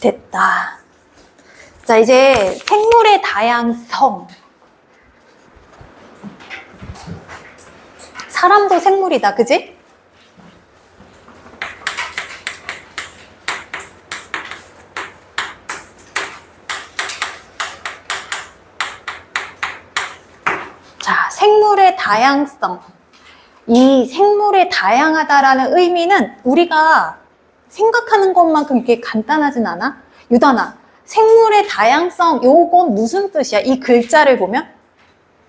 됐다. 자, 이제 생물의 다양성. 사람도 생물이다, 그지? 자, 생물의 다양성. 이 생물의 다양하다라는 의미는 우리가 생각하는 것만큼 이렇게 간단하진 않아? 유단아, 생물의 다양성, 요건 무슨 뜻이야? 이 글자를 보면?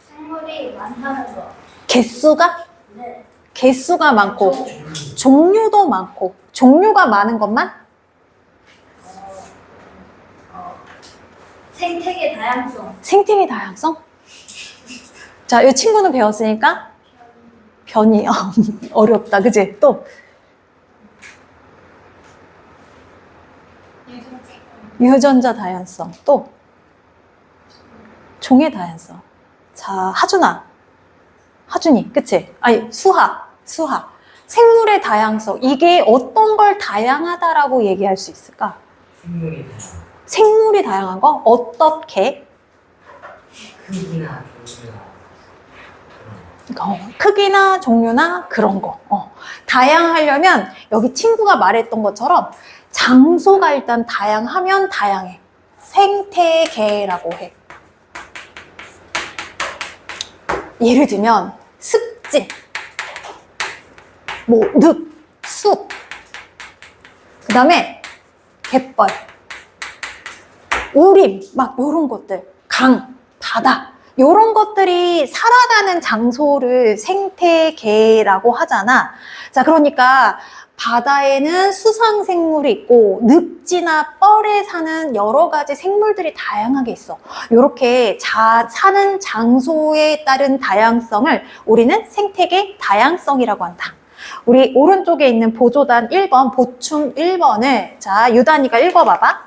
생물이 많다는 거. 개수가? 네. 개수가 많고, 종류도 많고, 종류가 많은 것만? 생태계 다양성. 생태계 다양성? 자, 이 친구는 배웠으니까? 변이. 어렵다, 그지? 또? 유전자 다양성. 또? 종의 다양성. 자, 하준이, 그치? 아니, 수하. 생물의 다양성. 이게 어떤 걸 다양하다라고 얘기할 수 있을까? 생물이 다양한 거? 어떻게? 크기나 종류나 그런 거. 다양하려면 여기 친구가 말했던 것처럼 장소가 일단 다양하면 다양해. 생태계라고 해. 예를 들면 습지, 늪, 숲, 그 다음에 갯벌, 우림, 막 요런 것들, 강, 바다, 요런 것들이 살아가는 장소를 생태계라고 하잖아. 자, 그러니까 바다에는 수상생물이 있고 늪지나 뻘에 사는 여러 가지 생물들이 다양하게 있어. 요렇게 사는 장소에 따른 다양성을 우리는 생태계 다양성이라고 한다. 우리 오른쪽에 있는 보조단 1번, 보충 1번을 자, 유단이가 읽어봐봐.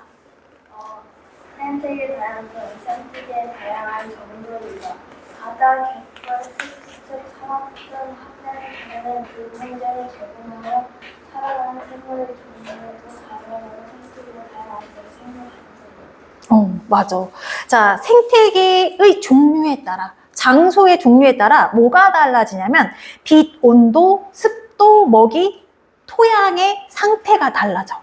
생태계 다양성, 생태계의 다양한 정도이다. 바다, 갯벌, 숲, 산업 등 학대는 그 환경을 제공하여 살아가는 생물의 종류도 다양하고 생태계의 다양한 생물 장소. 맞아. 자, 생태계의 종류에 따라, 장소의 종류에 따라 뭐가 달라지냐면 빛, 온도, 습도, 먹이, 토양의 상태가 달라져.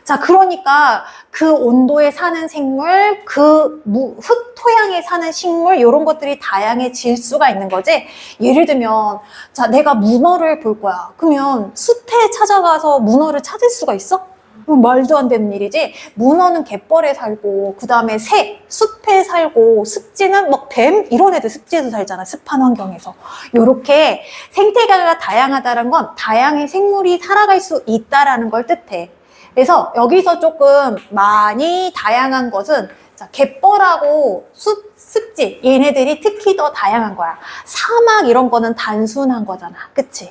자, 그러니까 그 온도에 사는 생물, 그 흙, 토양에 사는 식물, 이런 것들이 다양해질 수가 있는 거지. 예를 들면, 자, 내가 문어를 볼 거야. 그러면 숲에 찾아가서 문어를 찾을 수가 있어? 말도 안 되는 일이지. 문어는 갯벌에 살고, 그 다음에 새, 숲에 살고, 습지는 막 뱀, 이런 애들 습지에서 살잖아. 습한 환경에서. 요렇게 생태계가 다양하다는 건 다양한 생물이 살아갈 수 있다라는 걸 뜻해. 그래서 여기서 조금 많이 다양한 것은 자, 갯벌하고 숲, 습지 얘네들이 특히 더 다양한 거야. 사막 이런 거는 단순한 거잖아. 그치?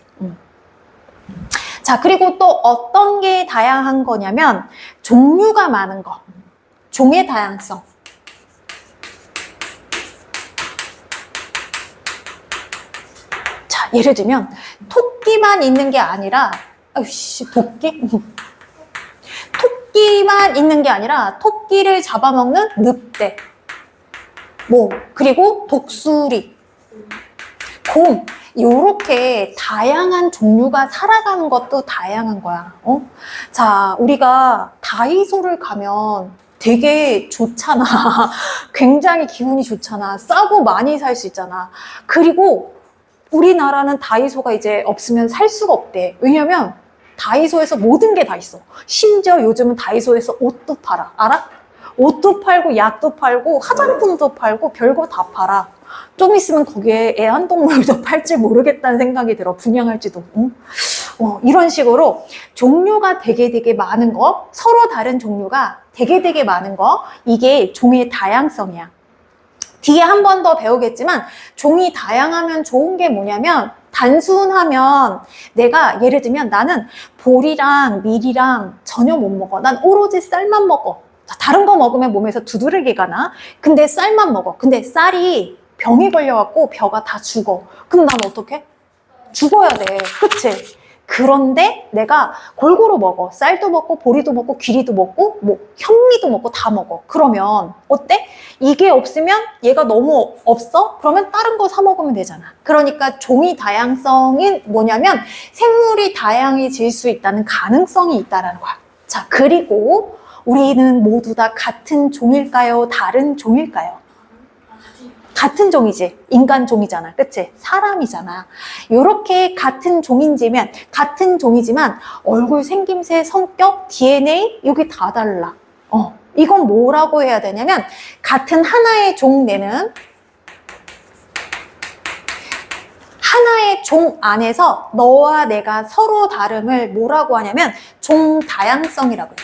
자, 그리고 또 어떤 게 다양한 거냐면 종류가 많은 거. 종의 다양성. 자, 예를 들면 토끼만 있는 게 아니라 아이씨, 토끼만 있는 게 아니라 토끼를 잡아먹는 늑대, 그리고 독수리, 곰, 요렇게 다양한 종류가 살아가는 것도 다양한 거야. 자, 우리가 다이소를 가면 되게 좋잖아. 굉장히 기분이 좋잖아. 싸고 많이 살 수 있잖아. 그리고 우리나라는 다이소가 이제 없으면 살 수가 없대. 왜냐면 다이소에서 모든 게 다 있어. 심지어 요즘은 다이소에서 옷도 팔아. 알아? 옷도 팔고 약도 팔고 화장품도 팔고 별거 다 팔아. 좀 있으면 거기에 애완동물도 팔지 모르겠다는 생각이 들어. 분양할지도. 이런 식으로 종류가 되게 많은 거, 서로 다른 종류가 되게 많은 거, 이게 종의 다양성이야. 뒤에 한 번 더 배우겠지만 종이 다양하면 좋은 게 뭐냐면 단순하면 내가 예를 들면 나는 보리랑 밀이랑 전혀 못 먹어. 난 오로지 쌀만 먹어. 다른 거 먹으면 몸에서 두드러기가 나. 근데 쌀만 먹어. 근데 쌀이 병이 걸려갖고 벼가 다 죽어. 그럼 난 어떡해? 죽어야 돼. 그치? 그런데 내가 골고루 먹어. 쌀도 먹고 보리도 먹고 귀리도 먹고 뭐 현미도 먹고 다 먹어. 그러면 어때? 이게 없으면 얘가 너무 없어? 그러면 다른 거 사 먹으면 되잖아. 그러니까 종이 다양성이 뭐냐면 생물이 다양해질 수 있다는 가능성이 있다는 거야. 자, 그리고 우리는 모두 다 같은 종일까요? 다른 종일까요? 같은 종이지. 인간 종이잖아. 그치? 사람이잖아. 요렇게 같은 종인지면, 같은 종이지만 얼굴 생김새, 성격, DNA 여기 다 달라. 이건 뭐라고 해야 되냐면 같은 하나의 종 내는 하나의 종 안에서 너와 내가 서로 다름을 뭐라고 하냐면 종 다양성이라고 해.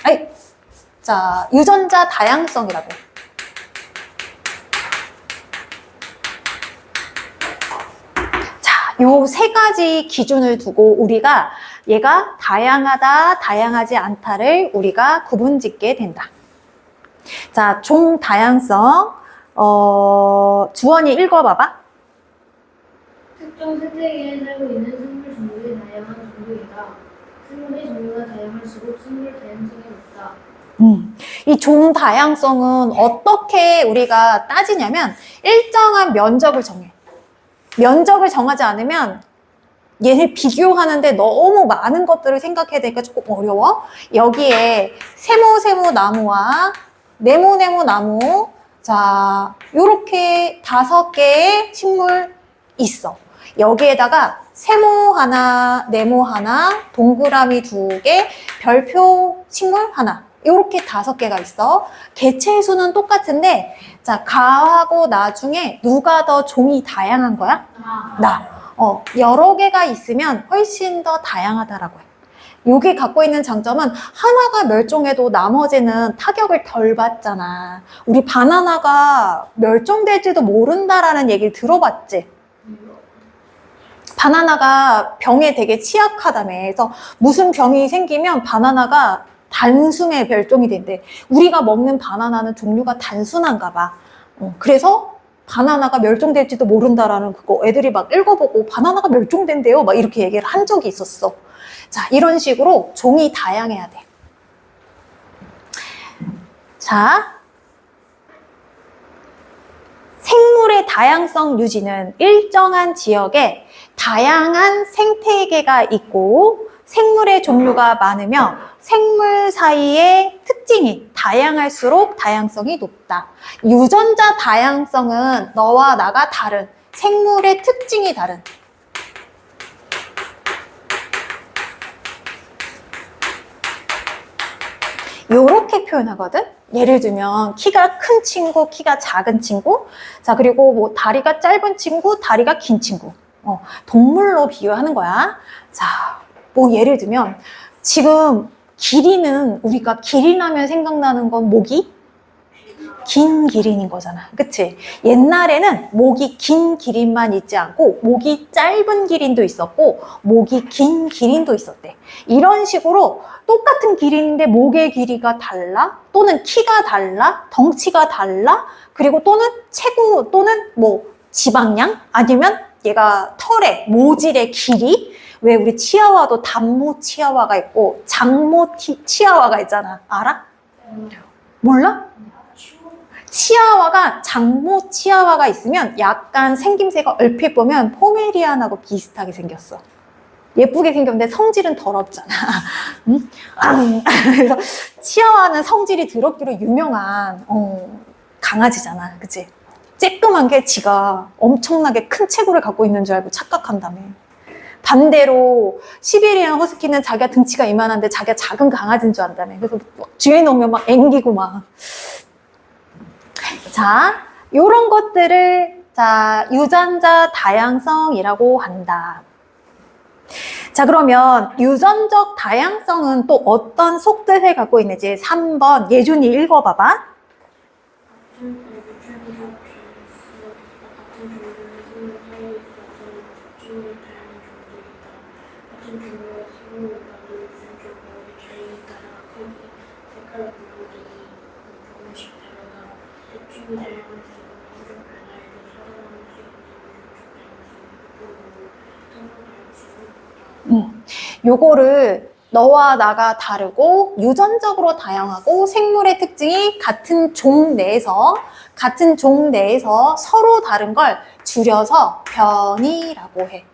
아이, 자, 유전자 다양성이라고 해. 요 세 가지 기준을 두고 우리가 얘가 다양하다, 다양하지 않다를 우리가 구분짓게 된다. 자, 종 다양성. 주원이 읽어봐봐. 특정 생태계에 살고 있는 생물 종류의 다양한 종류이다. 생물의 종류가 다양할수록 생물 다양성이 높다. 이 종 다양성은 어떻게 우리가 따지냐면 일정한 면적을 정해. 면적을 정하지 않으면 얘를 비교하는데 너무 많은 것들을 생각해야 되니까 조금 어려워. 여기에 세모 나무와 네모 나무, 자, 요렇게 5개의 식물 있어. 여기에다가 세모 하나, 네모 하나, 동그라미 2개, 별표 식물 하나. 요렇게 5개가 있어. 개체의 수는 똑같은데, 자, 가하고 나 중에 누가 더 종이 다양한 거야? 나. 여러 개가 있으면 훨씬 더 다양하다라고 해. 여기 갖고 있는 장점은 하나가 멸종해도 나머지는 타격을 덜 받잖아. 우리 바나나가 멸종될지도 모른다라는 얘기를 들어봤지? 바나나가 병에 되게 취약하다며. 그래서 무슨 병이 생기면 바나나가 단숨에 멸종이 된대. 우리가 먹는 바나나는 종류가 단순한가 봐. 그래서 바나나가 멸종될지도 모른다라는 그거 애들이 막 읽어보고 바나나가 멸종된대요. 막 이렇게 얘기를 한 적이 있었어. 자, 이런 식으로 종이 다양해야 돼. 자, 생물의 다양성 유지는 일정한 지역에 다양한 생태계가 있고 생물의 종류가 많으며 생물 사이의 특징이 다양할수록 다양성이 높다. 유전자 다양성은 너와 나가 다른 생물의 특징이 다른 요렇게 표현하거든? 예를 들면 키가 큰 친구, 키가 작은 친구, 자, 그리고 뭐 다리가 짧은 친구, 다리가 긴 친구. 동물로 비유하는 거야. 자, 뭐 예를 들면 지금 기린은 우리가 기린하면 생각나는 건 목이 긴 기린인 거잖아. 그치? 옛날에는 목이 긴 기린만 있지 않고 목이 짧은 기린도 있었고 목이 긴 기린도 있었대. 이런 식으로 똑같은 기린인데 목의 길이가 달라? 또는 키가 달라? 덩치가 달라? 그리고 또는 체구 또는 뭐 지방량? 아니면 얘가 털의 모질의 길이? 왜 우리 치아와도 단모 치아와가 있고 장모 치아와가 있잖아. 알아? 몰라? 치아와가 장모 치아와가 있으면 약간 생김새가 얼핏 보면 포메리안하고 비슷하게 생겼어. 예쁘게 생겼는데 성질은 더럽잖아. 응? 그래서 치아와는 성질이 더럽기로 유명한 강아지잖아. 그치? 쬐끔한 게 지가 엄청나게 큰 체구를 갖고 있는 줄 알고 착각한다며. 반대로 시베리안 허스키는 자기가 등치가 이만한데 자기가 작은 강아지인 줄 안다며. 그래서 주인 오면 막 앵기고 막. 자, 요런 것들을 자, 유전자 다양성이라고 한다. 자, 그러면 유전적 다양성은 또 어떤 속뜻을 갖고 있는지 3번 예준이 읽어봐봐. 요거를 너와 나가 다르고 유전적으로 다양하고 생물의 특징이 같은 종 내에서 서로 다른 걸 줄여서 변이라고 해.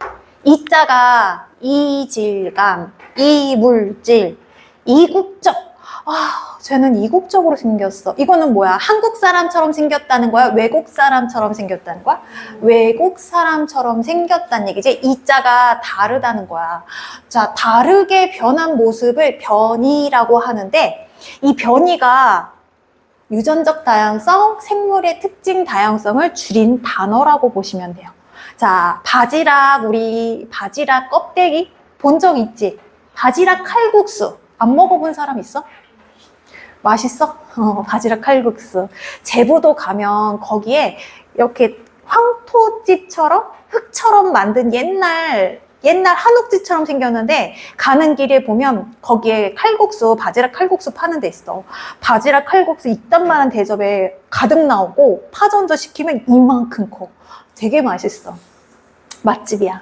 이자가 이질감, 이물질, 이국적. 아, 쟤는 이국적으로 생겼어. 이거는 뭐야? 한국 사람처럼 생겼다는 거야? 외국 사람처럼 생겼다는 거야? 외국 사람처럼 생겼다는 얘기지. 이자가 다르다는 거야. 자, 다르게 변한 모습을 변이라고 하는데, 이 변이가 유전적 다양성, 생물의 특징 다양성을 줄인 단어라고 보시면 돼요. 자, 우리 바지락 껍데기 본 적 있지? 바지락 칼국수 안 먹어본 사람 있어? 맛있어? 바지락 칼국수. 제부도 가면 거기에 이렇게 황토집처럼 흙처럼 만든 옛날 한옥집처럼 생겼는데 가는 길에 보면 거기에 바지락 칼국수 파는 데 있어. 바지락 칼국수 이딴만한 대접에 가득 나오고 파전도 시키면 이만큼 커. 되게 맛있어. 맛집이야.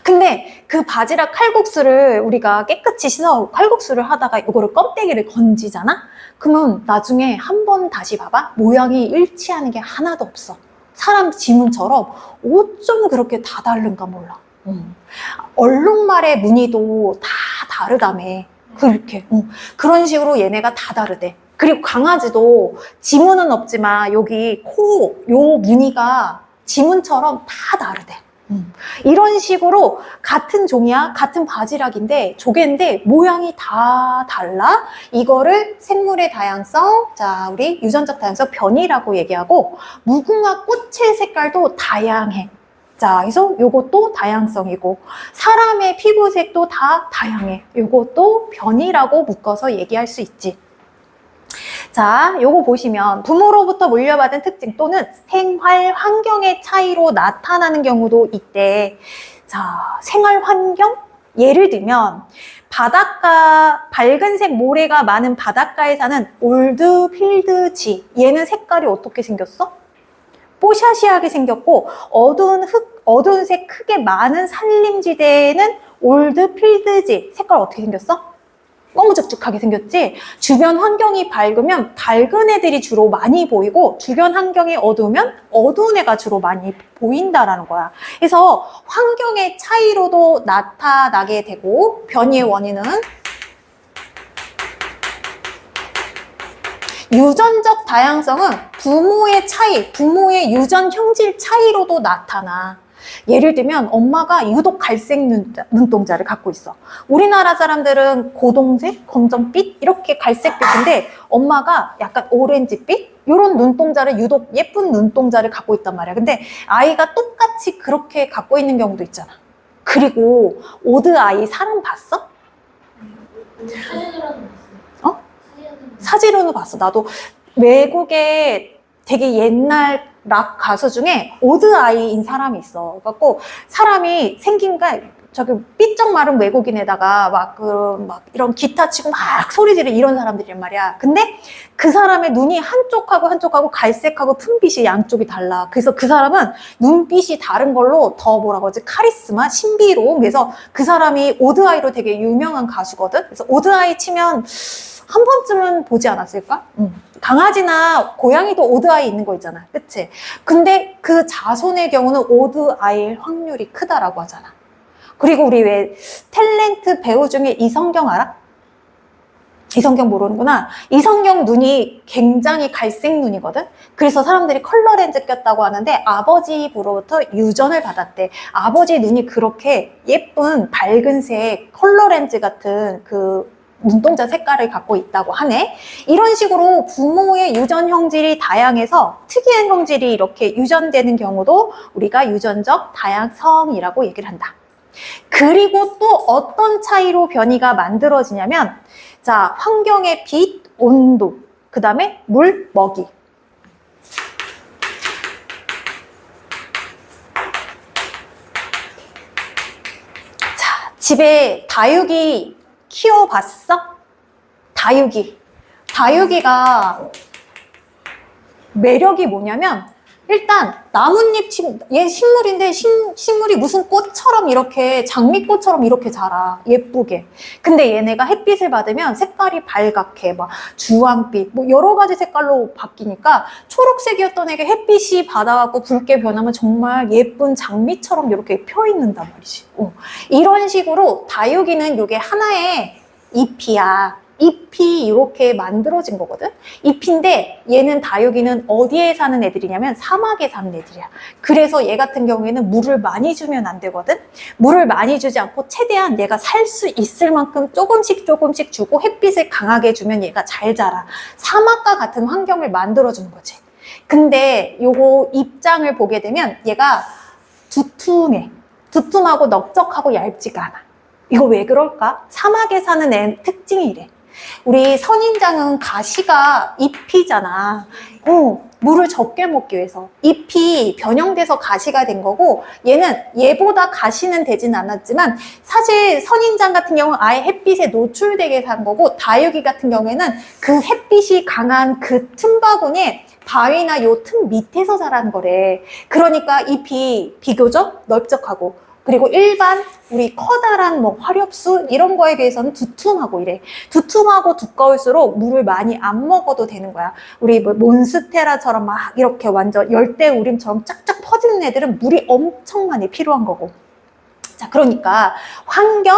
근데 그 바지락 칼국수를 우리가 깨끗이 씻어 칼국수를 하다가 이거를 껍데기를 건지잖아? 그러면 나중에 한 번 다시 봐봐. 모양이 일치하는 게 하나도 없어. 사람 지문처럼 어쩜 그렇게 다 다른가 몰라. 얼룩말의 무늬도 다 다르다며. 그렇게. 그런 식으로 얘네가 다 다르대. 그리고 강아지도 지문은 없지만 여기 요 무늬가 지문처럼 다 다르대. 이런 식으로 같은 종이야, 같은 바지락인데 조개인데 모양이 다 달라. 이거를 생물의 다양성, 자 우리 유전적 다양성 변이라고 얘기하고, 무궁화 꽃의 색깔도 다양해. 자, 그래서 요것도 다양성이고, 사람의 피부색도 다 다양해. 요것도 변이라고 묶어서 얘기할 수 있지. 자, 요거 보시면 부모로부터 물려받은 특징 또는 생활 환경의 차이로 나타나는 경우도 있대. 자, 생활 환경? 예를 들면 바닷가, 밝은색 모래가 많은 바닷가에 사는 올드필드지. 얘는 색깔이 어떻게 생겼어? 뽀샤시하게 생겼고, 어두운 색 크게 많은 산림지대에는 올드필드지. 색깔 어떻게 생겼어? 뻥죽죽하게 생겼지? 주변 환경이 밝으면 밝은 애들이 주로 많이 보이고, 주변 환경이 어두우면 어두운 애가 주로 많이 보인다라는 거야. 그래서 환경의 차이로도 나타나게 되고, 변이의 원인은 유전적 다양성은 부모의 유전 형질 차이로도 나타나. 예를 들면 엄마가 유독 갈색 눈동자를 갖고 있어. 우리나라 사람들은 고동색, 검정빛 이렇게 갈색빛인데 엄마가 약간 오렌지빛 이런 눈동자를, 유독 예쁜 눈동자를 갖고 있단 말이야. 근데 아이가 똑같이 그렇게 갖고 있는 경우도 있잖아. 그리고 오드 아이 사람 봤어? 사진으로는 봤어요. 사진으로는 봤어. 나도 외국에 되게 옛날 락 가수 중에 오드 아이인 사람이 있어. 그래갖고 사람이 생긴 게 저기 삐쩍 마른 외국인에다가 막 이런 기타 치고 막 소리 지르는 이런 사람들이란 말이야. 근데 그 사람의 눈이 한쪽하고 갈색하고 푼빛이 양쪽이 달라. 그래서 그 사람은 눈빛이 다른 걸로 더 뭐라고 하지? 카리스마, 신비로움. 그래서 그 사람이 오드 아이로 되게 유명한 가수거든. 그래서 오드 아이 치면 한 번쯤은 보지 않았을까? 강아지나 고양이도 오드아이 있는 거 있잖아. 그치? 근데 그 자손의 경우는 오드아이일 확률이 크다라고 하잖아. 그리고 우리 왜 탤런트 배우 중에 이성경 알아? 이성경 모르는구나. 이성경 눈이 굉장히 갈색 눈이거든. 그래서 사람들이 컬러 렌즈 꼈다고 하는데 아버지로부터 유전을 받았대. 아버지 눈이 그렇게 예쁜 밝은색 컬러 렌즈 같은 그 눈동자 색깔을 갖고 있다고 하네. 이런 식으로 부모의 유전 형질이 다양해서 특이한 형질이 이렇게 유전되는 경우도 우리가 유전적 다양성이라고 얘기를 한다. 그리고 또 어떤 차이로 변이가 만들어지냐면, 자, 환경의 빛, 온도, 그 다음에 물, 먹이. 자, 집에 다육이 키워봤어? 다육이가 매력이 뭐냐면 일단 나뭇잎 얘 식물인데 식물이 무슨 꽃처럼 이렇게 장미꽃처럼 이렇게 자라 예쁘게. 근데 얘네가 햇빛을 받으면 색깔이 발갛게 막 주황빛 뭐 여러 가지 색깔로 바뀌니까 초록색이었던 애가 햇빛이 받아갖고 붉게 변하면 정말 예쁜 장미처럼 이렇게 펴 있는단 말이지. 이런 식으로 다육이는 이게 하나의 잎이야. 잎이 이렇게 만들어진 거거든. 잎인데 얘는 다육이는 어디에 사는 애들이냐면 사막에 사는 애들이야. 그래서 얘 같은 경우에는 물을 많이 주면 안 되거든. 물을 많이 주지 않고 최대한 얘가 살 수 있을 만큼 조금씩 주고 햇빛을 강하게 주면 얘가 잘 자라. 사막과 같은 환경을 만들어주는 거지. 근데 요거 잎장을 보게 되면 얘가 두툼해. 두툼하고 넓적하고 얇지가 않아. 이거 왜 그럴까? 사막에 사는 애 특징이 이래. 우리 선인장은 가시가 잎이잖아. 물을 적게 먹기 위해서. 잎이 변형돼서 가시가 된 거고, 얘는 얘보다 가시는 되진 않았지만, 사실 선인장 같은 경우는 아예 햇빛에 노출되게 산 거고, 다육이 같은 경우에는 그 햇빛이 강한 그 틈바구니에 바위나 요 틈 밑에서 자라는 거래. 그러니까 잎이 비교적 넓적하고, 그리고 일반 우리 커다란 뭐 화렵수 이런 거에 비해서는 두툼하고 이래. 두툼하고 두꺼울수록 물을 많이 안 먹어도 되는 거야. 우리 뭐 몬스테라처럼 막 이렇게 완전 열대우림처럼 쫙쫙 퍼지는 애들은 물이 엄청 많이 필요한 거고. 자, 그러니까 환경,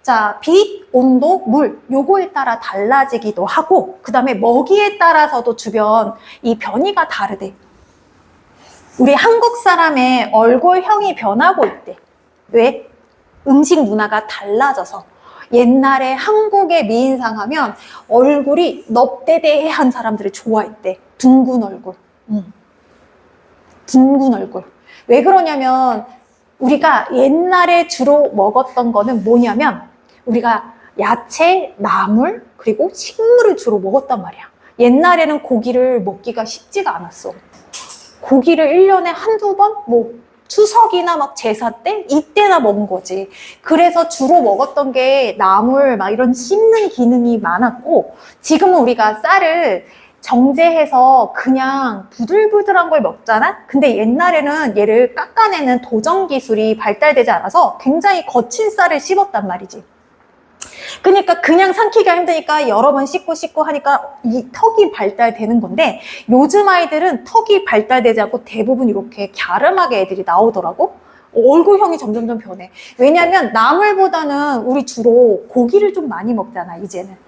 자, 빛, 온도, 물 요거에 따라 달라지기도 하고, 그 다음에 먹이에 따라서도 주변 이 변이가 다르대. 우리 한국 사람의 얼굴형이 변하고 있대. 왜? 음식 문화가 달라져서. 옛날에 한국의 미인상 하면 얼굴이 넙대대한 사람들을 좋아했대. 둥근 얼굴. 둥근 얼굴. 왜 그러냐면 우리가 옛날에 주로 먹었던 거는 뭐냐면 우리가 야채, 나물, 그리고 식물을 주로 먹었단 말이야. 옛날에는 고기를 먹기가 쉽지가 않았어. 고기를 1년에 한두 번? 뭐 추석이나 막 제사 때? 이때나 먹은 거지. 그래서 주로 먹었던 게 나물 막 이런 씹는 기능이 많았고, 지금은 우리가 쌀을 정제해서 그냥 부들부들한 걸 먹잖아? 근데 옛날에는 얘를 깎아내는 도정 기술이 발달되지 않아서 굉장히 거친 쌀을 씹었단 말이지. 그러니까 그냥 삼키기가 힘드니까 여러 번 씻고 하니까 이 턱이 발달되는 건데, 요즘 아이들은 턱이 발달되지 않고 대부분 이렇게 갸름하게 애들이 나오더라고. 얼굴형이 점점점 변해. 왜냐면 나물보다는 우리 주로 고기를 좀 많이 먹잖아, 이제는.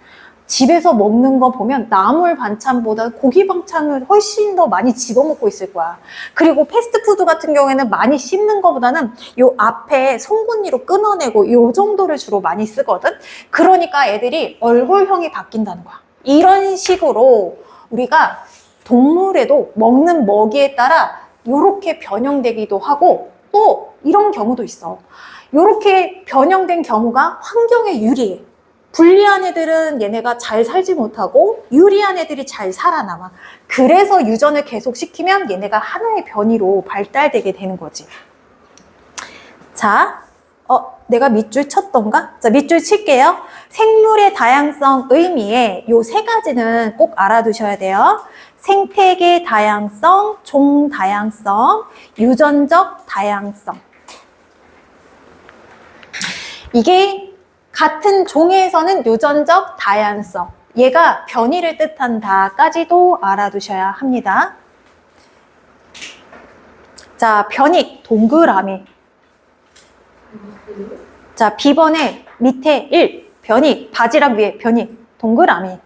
집에서 먹는 거 보면 나물 반찬보다 고기 반찬을 훨씬 더 많이 집어먹고 있을 거야. 그리고 패스트푸드 같은 경우에는 많이 씹는 것보다는 요 앞에 송곳니로 끊어내고 요 정도를 주로 많이 쓰거든. 그러니까 애들이 얼굴형이 바뀐다는 거야. 이런 식으로 우리가 동물에도 먹는 먹이에 따라 요렇게 변형되기도 하고, 또 이런 경우도 있어. 요렇게 변형된 경우가 환경에 유리해. 불리한 애들은 얘네가 잘 살지 못하고 유리한 애들이 잘 살아남아. 그래서 유전을 계속 시키면 얘네가 하나의 변이로 발달되게 되는 거지. 자, 내가 밑줄 쳤던가? 자, 밑줄 칠게요. 생물의 다양성 의미에 요 세 가지는 꼭 알아두셔야 돼요. 생태계 다양성, 종 다양성, 유전적 다양성. 이게 같은 종에서는 유전적 다양성, 얘가 변이를 뜻한다까지도 알아두셔야 합니다. 자, 변이, 동그라미. 자, B번에 밑에 1, 변이, 바지락 위에 변이, 동그라미.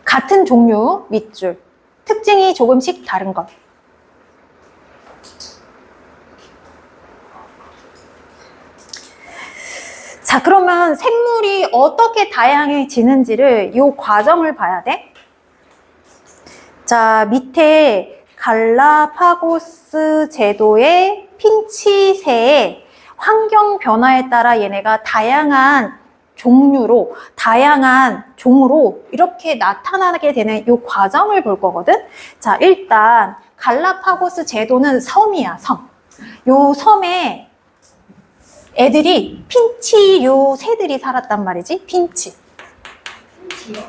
같은 종류, 밑줄. 특징이 조금씩 다른 것. 자, 그러면 생물이 어떻게 다양해지는지를 이 과정을 봐야 돼. 자, 밑에 갈라파고스 제도의 핀치새의 환경 변화에 따라 얘네가 다양한 종류로, 다양한 종으로 이렇게 나타나게 되는 이 과정을 볼 거거든. 자, 일단 갈라파고스 제도는 섬이야, 섬. 요 섬에 애들이 핀치류 새들이 살았단 말이지. 핀치. 핀치요?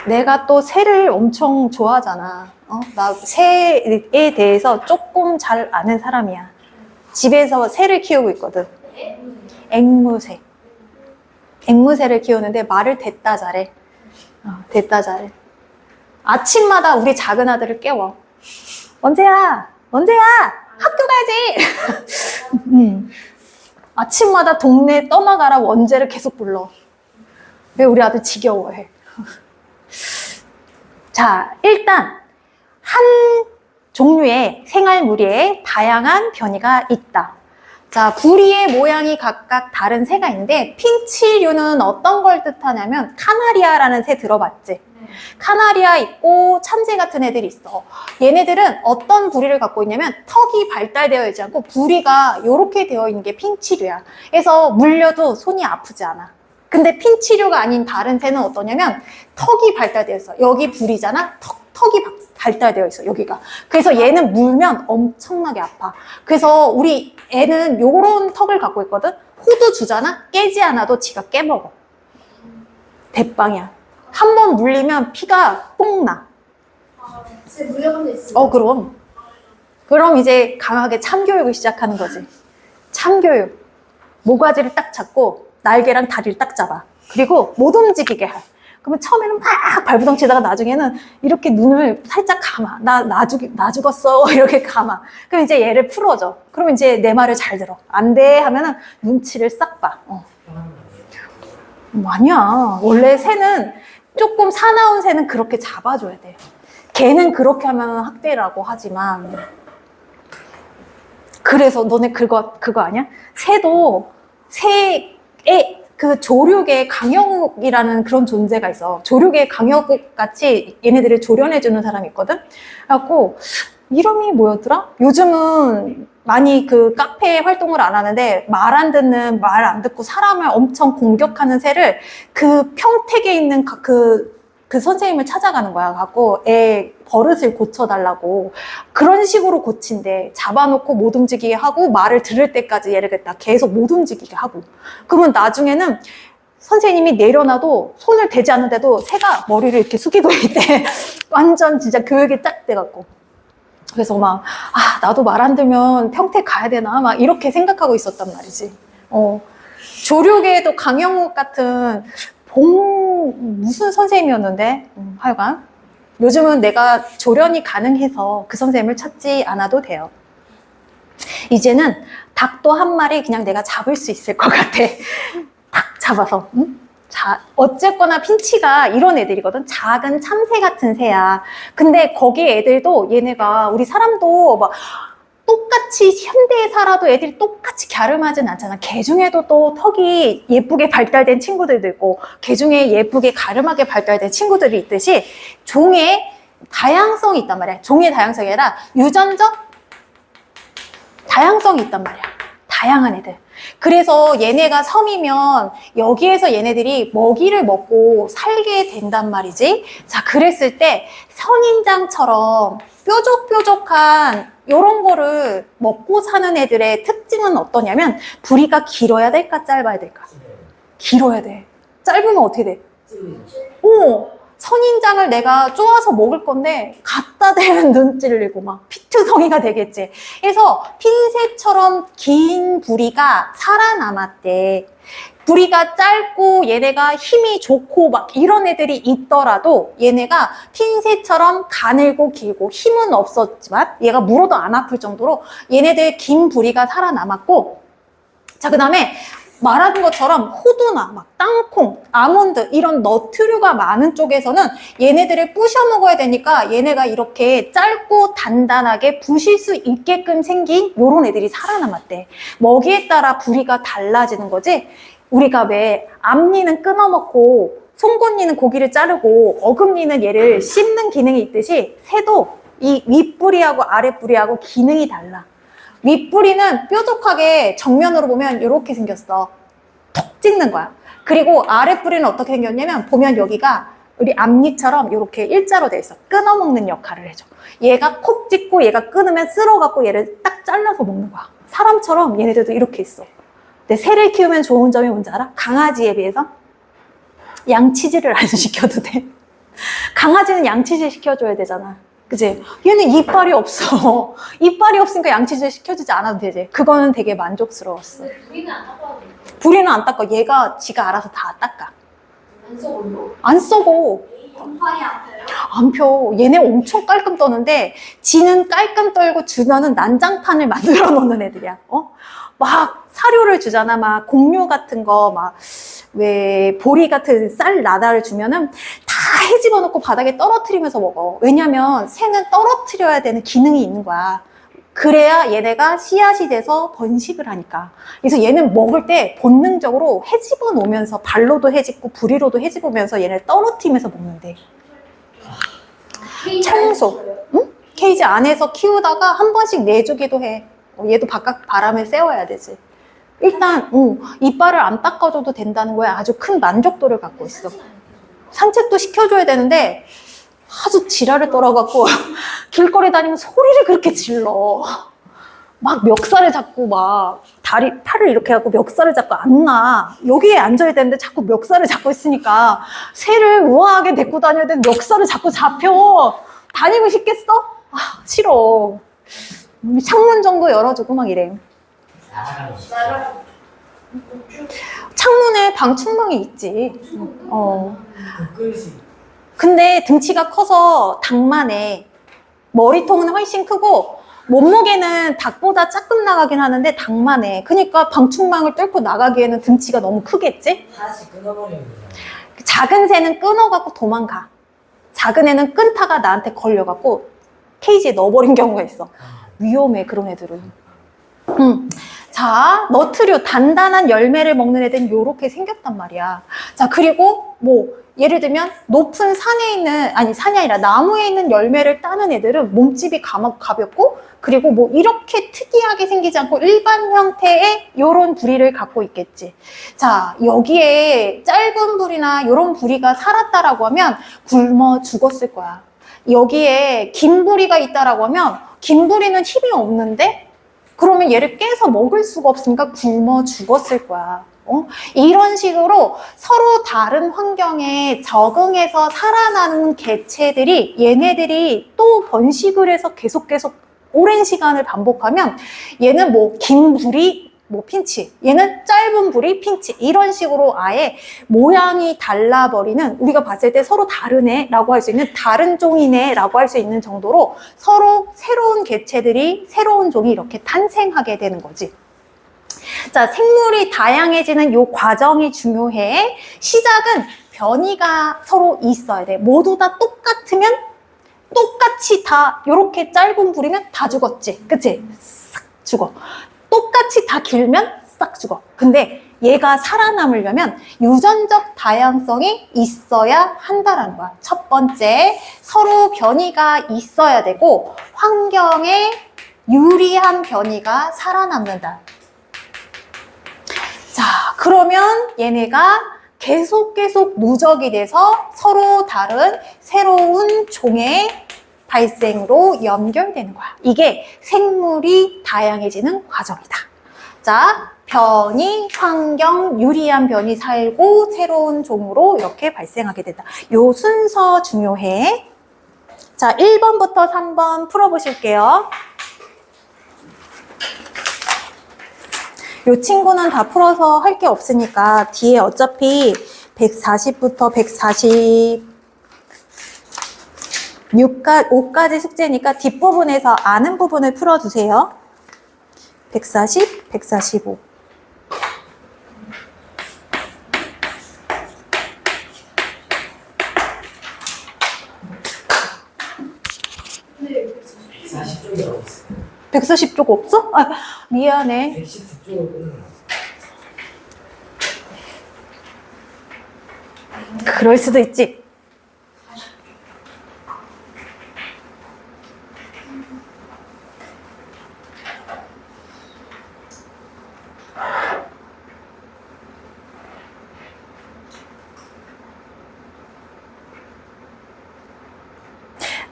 내가 또 새를 엄청 좋아하잖아. 나 새에 대해서 조금 잘 아는 사람이야. 집에서 새를 키우고 있거든. 앵무새. 앵무새를 키우는데 말을 됐다 잘해. 됐다 잘해. 아침마다 우리 작은 아들을 깨워. 언제야? 언제야? 학교 가야지! 아침마다 동네 떠나가라 원제를 계속 불러. 왜 우리 아들 지겨워해. 자, 일단 한 종류의 생활무리에 다양한 변이가 있다. 자, 부리의 모양이 각각 다른 새가 있는데 핀치류는 어떤 걸 뜻하냐면 카나리아라는 새 들어봤지? 카나리아 있고 참새 같은 애들이 있어. 얘네들은 어떤 부리를 갖고 있냐면 턱이 발달되어 있지 않고 부리가 이렇게 되어 있는 게 핀치류야. 그래서 물려도 손이 아프지 않아. 근데 핀치류가 아닌 다른 새는 어떠냐면 턱이 발달되어 있어. 여기 부리잖아. 턱이 발달되어 있어. 여기가. 그래서 얘는 물면 엄청나게 아파. 그래서 우리 애는 요런 턱을 갖고 있거든. 호두 주잖아. 깨지 않아도 지가 깨먹어. 대빵이야. 한 번 물리면 피가 뽕 나. 진짜 물려본 적 있어요? 그럼. 그럼 이제 강하게 참교육을 시작하는 거지. 참교육. 모가지를 딱 잡고 날개랑 다리를 딱 잡아. 그리고 못 움직이게 해. 그러면 처음에는 막 발부둥치다가 나중에는 이렇게 눈을 살짝 감아. 나 죽었어. 이렇게 감아. 그럼 이제 얘를 풀어줘. 그럼 이제 내 말을 잘 들어. 안 돼 하면은 눈치를 싹 봐. 아니야. 원래 새는 조금 사나운 새는 그렇게 잡아줘야 돼. 걔는 그렇게 하면 학대라고 하지만. 그래서 너네 그거 아니야? 새도 새의 그 조류계 강영욱이라는 그런 존재가 있어. 조류계 강영욱 같이 얘네들을 조련해주는 사람이 있거든? 그래갖고, 이름이 뭐였더라? 요즘은 많이 그 카페 활동을 안 하는데, 말 안 듣고 사람을 엄청 공격하는 새를 그 평택에 있는 그 선생님을 찾아가는 거야. 갖고 애 버릇을 고쳐달라고. 그런 식으로 고친대. 잡아놓고 못 움직이게 하고 말을 들을 때까지 얘를 갖다 계속 못 움직이게 하고. 그러면 나중에는 선생님이 내려놔도 손을 대지 않는데도 새가 머리를 이렇게 숙이고 있대. 완전 진짜 교육이 딱 돼갖고. 그래서 막 나도 말 안 들면 평택 가야 되나? 막 이렇게 생각하고 있었단 말이지. 조류계에도 강영욱 같은 무슨 선생님이었는데 하여간 요즘은 내가 조련이 가능해서 그 선생님을 찾지 않아도 돼요. 이제는 닭도 한 마리 그냥 내가 잡을 수 있을 것 같아. 딱 잡아서. 자, 어쨌거나 핀치가 이런 애들이거든. 작은 참새 같은 새야. 근데 거기 애들도 얘네가 우리 사람도 막 똑같이 현대에 살아도 애들이 똑같이 갸름하진 않잖아. 개 중에도 또 턱이 예쁘게 발달된 친구들도 있고 개 중에 예쁘게 가름하게 발달된 친구들이 있듯이 종의 다양성이 있단 말이야. 종의 다양성이 아니라 유전적 다양성이 있단 말이야. 다양한 애들. 그래서 얘네가 섬이면 여기에서 얘네들이 먹이를 먹고 살게 된단 말이지. 자, 그랬을 때 선인장처럼 뾰족뾰족한 요런 거를 먹고 사는 애들의 특징은 어떠냐면 부리가 길어야 될까 짧아야 될까? 길어야 돼. 짧으면 어떻게 돼? 선인장을 내가 쪼아서 먹을 건데 갖다 대면 눈 찔리고 막 피투성이가 되겠지. 그래서 핀새처럼 긴 부리가 살아남았대. 부리가 짧고 얘네가 힘이 좋고 막 이런 애들이 있더라도 얘네가 핀새처럼 가늘고 길고 힘은 없었지만 얘가 물어도 안 아플 정도로 얘네들 긴 부리가 살아남았고, 자, 그 다음에 말한 것처럼 호두나 막 땅콩, 아몬드 이런 너트류가 많은 쪽에서는 얘네들을 부셔 먹어야 되니까 얘네가 이렇게 짧고 단단하게 부실 수 있게끔 생긴 요런 애들이 살아남았대. 먹이에 따라 부리가 달라지는 거지. 우리가 왜 앞니는 끊어먹고 송곳니는 고기를 자르고 어금니는 얘를 씹는 기능이 있듯이 새도 이 윗부리하고 아랫부리하고 기능이 달라. 윗부리는 뾰족하게 정면으로 보면 이렇게 생겼어. 톡 찍는 거야. 그리고 아랫부리는 어떻게 생겼냐면 보면 여기가 우리 앞니처럼 이렇게 일자로 돼 있어. 끊어먹는 역할을 해줘. 얘가 콕 찍고 얘가 끊으면 쓸어갖고 얘를 딱 잘라서 먹는 거야. 사람처럼 얘네들도 이렇게 있어. 근데 새를 키우면 좋은 점이 뭔지 알아? 강아지에 비해서 양치질을 안 시켜도 돼. 강아지는 양치질 시켜줘야 되잖아. 그치? 얘는 이빨이 없어. 이빨이 없으니까 양치질 시켜주지 않아도 되지. 그거는 되게 만족스러웠어. 근데 부리는 안 닦아도 돼. 부리는 안 닦아. 얘가 지가 알아서 다 닦아. 안 써볼로? 안 썩어. 곰팡이 안 펴요? 안 펴. 얘네 엄청 깔끔 떠는데 지는 깔끔 떨고 주변은 난장판을 만들어 놓는 애들이야. 막 사료를 주잖아. 막 곡류 같은 거, 막 왜 보리 같은 쌀 나다를 주면은 다 헤집어 놓고 바닥에 떨어뜨리면서 먹어. 왜냐면 새는 떨어뜨려야 되는 기능이 있는 거야. 그래야 얘네가 씨앗이 돼서 번식을 하니까. 그래서 얘는 먹을 때 본능적으로 헤집어 놓으면서 발로도 헤집고 부리로도 헤집으면서 얘네를 떨어뜨리면서 먹는데. 청소. 응? 케이지 안에서 키우다가 한 번씩 내주기도 해. 얘도 바깥 바람을 쐬어야 되지. 일단 이빨을 안 닦아줘도 된다는 거에 아주 큰 만족도를 갖고 있어. 산책도 시켜줘야 되는데 아주 지랄을 떨어갖고 길거리 다니면 소리를 그렇게 질러. 막 멱살을 잡고 막 팔을 이렇게 하고 멱살을 잡고 안 나. 여기에 앉아야 되는데 자꾸 멱살을 잡고 있으니까 새를 우아하게 데리고 다녀야 되는데 멱살을 자꾸 잡혀. 다니고 싶겠어? 아, 싫어. 창문 정도 열어주고 막 이래. 창문에 방충망이 있지. 근데 등치가 커서 닭만 해. 머리통은 훨씬 크고 몸무게는 닭보다 조금 나가긴 하는데 닭만 해. 그러니까 방충망을 뚫고 나가기에는 등치가 너무 크겠지? 다시 끊어버리는 거야. 작은 새는 끊어갖고 도망가. 작은 애는 끈타가 나한테 걸려갖고 케이지에 넣어버린 경우가 있어. 위험해, 그런 애들은. 자, 너트류, 단단한 열매를 먹는 애들은 이렇게 생겼단 말이야. 자, 그리고 예를 들면 높은 산에 있는, 아니 산이 아니라 나무에 있는 열매를 따는 애들은 몸집이 가볍고, 그리고 이렇게 특이하게 생기지 않고 일반 형태의 요런 부리를 갖고 있겠지. 자, 여기에 짧은 부리나 요런 부리가 살았다라고 하면 굶어 죽었을 거야. 여기에 긴 부리가 있다라고 하면 긴 부리는 힘이 없는데 그러면 얘를 깨서 먹을 수가 없으니까 굶어 죽었을 거야. 이런 식으로 서로 다른 환경에 적응해서 살아나는 개체들이 얘네들이 또 번식을 해서 계속 오랜 시간을 반복하면 얘는 긴 부리 핀치, 얘는 짧은 부리 핀치, 이런 식으로 아예 모양이 달라버리는, 우리가 봤을 때 서로 다르네 라고 할 수 있는, 다른 종이네 라고 할 수 있는 정도로 서로 새로운 개체들이, 새로운 종이 이렇게 탄생하게 되는 거지. 자, 생물이 다양해지는 이 과정이 중요해. 시작은 변이가 서로 있어야 돼. 모두 다 똑같으면 똑같이 다 이렇게 짧은 부리면 다 죽었지. 그치? 싹 죽어. 똑같이 다 길면 싹 죽어. 근데 얘가 살아남으려면 유전적 다양성이 있어야 한다라는 거야. 첫 번째, 서로 변이가 있어야 되고 환경에 유리한 변이가 살아남는다. 자, 그러면 얘네가 계속 누적이 돼서 서로 다른 새로운 종의 발생으로 연결되는 거야. 이게 생물이 다양해지는 과정이다. 자, 변이, 환경, 유리한 변이 살고 새로운 종으로 이렇게 발생하게 된다. 요 순서 중요해. 자, 1번부터 3번 풀어보실게요. 요 친구는 다 풀어서 할 게 없으니까 뒤에 어차피 140부터 145까지 숙제니까 뒷부분에서 아는 부분을 풀어주세요. 140, 145. 네. 140쪽이 어딨어? 140쪽 없어? 아, 미안해. 110쪽을 끊는 그럴 수도 있지.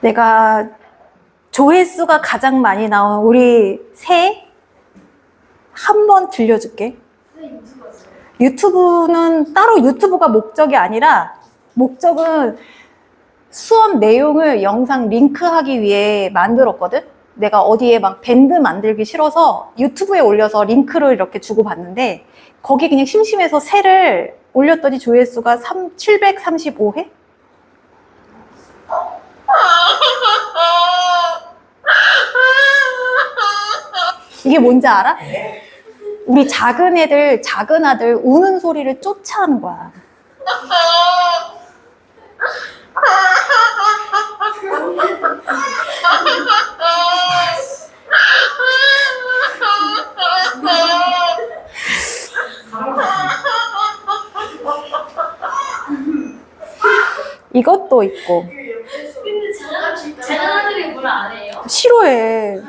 내가 조회수가 가장 많이 나온 우리 새 한번 들려줄게. 유튜브는 따로 유튜브가 목적이 아니라 목적은 수업 내용을 영상 링크하기 위해 만들었거든? 내가 어디에 막 밴드 만들기 싫어서 유튜브에 올려서 링크를 이렇게 주고 봤는데 거기 그냥 심심해서 새를 올렸더니 조회수가 735회? 이게 뭔지 알아? 우리 작은 아들 우는 소리를 쫓아하는 거야. 이것도 있고. 근데 자녀들이 뭘 안 해요? 싫어해.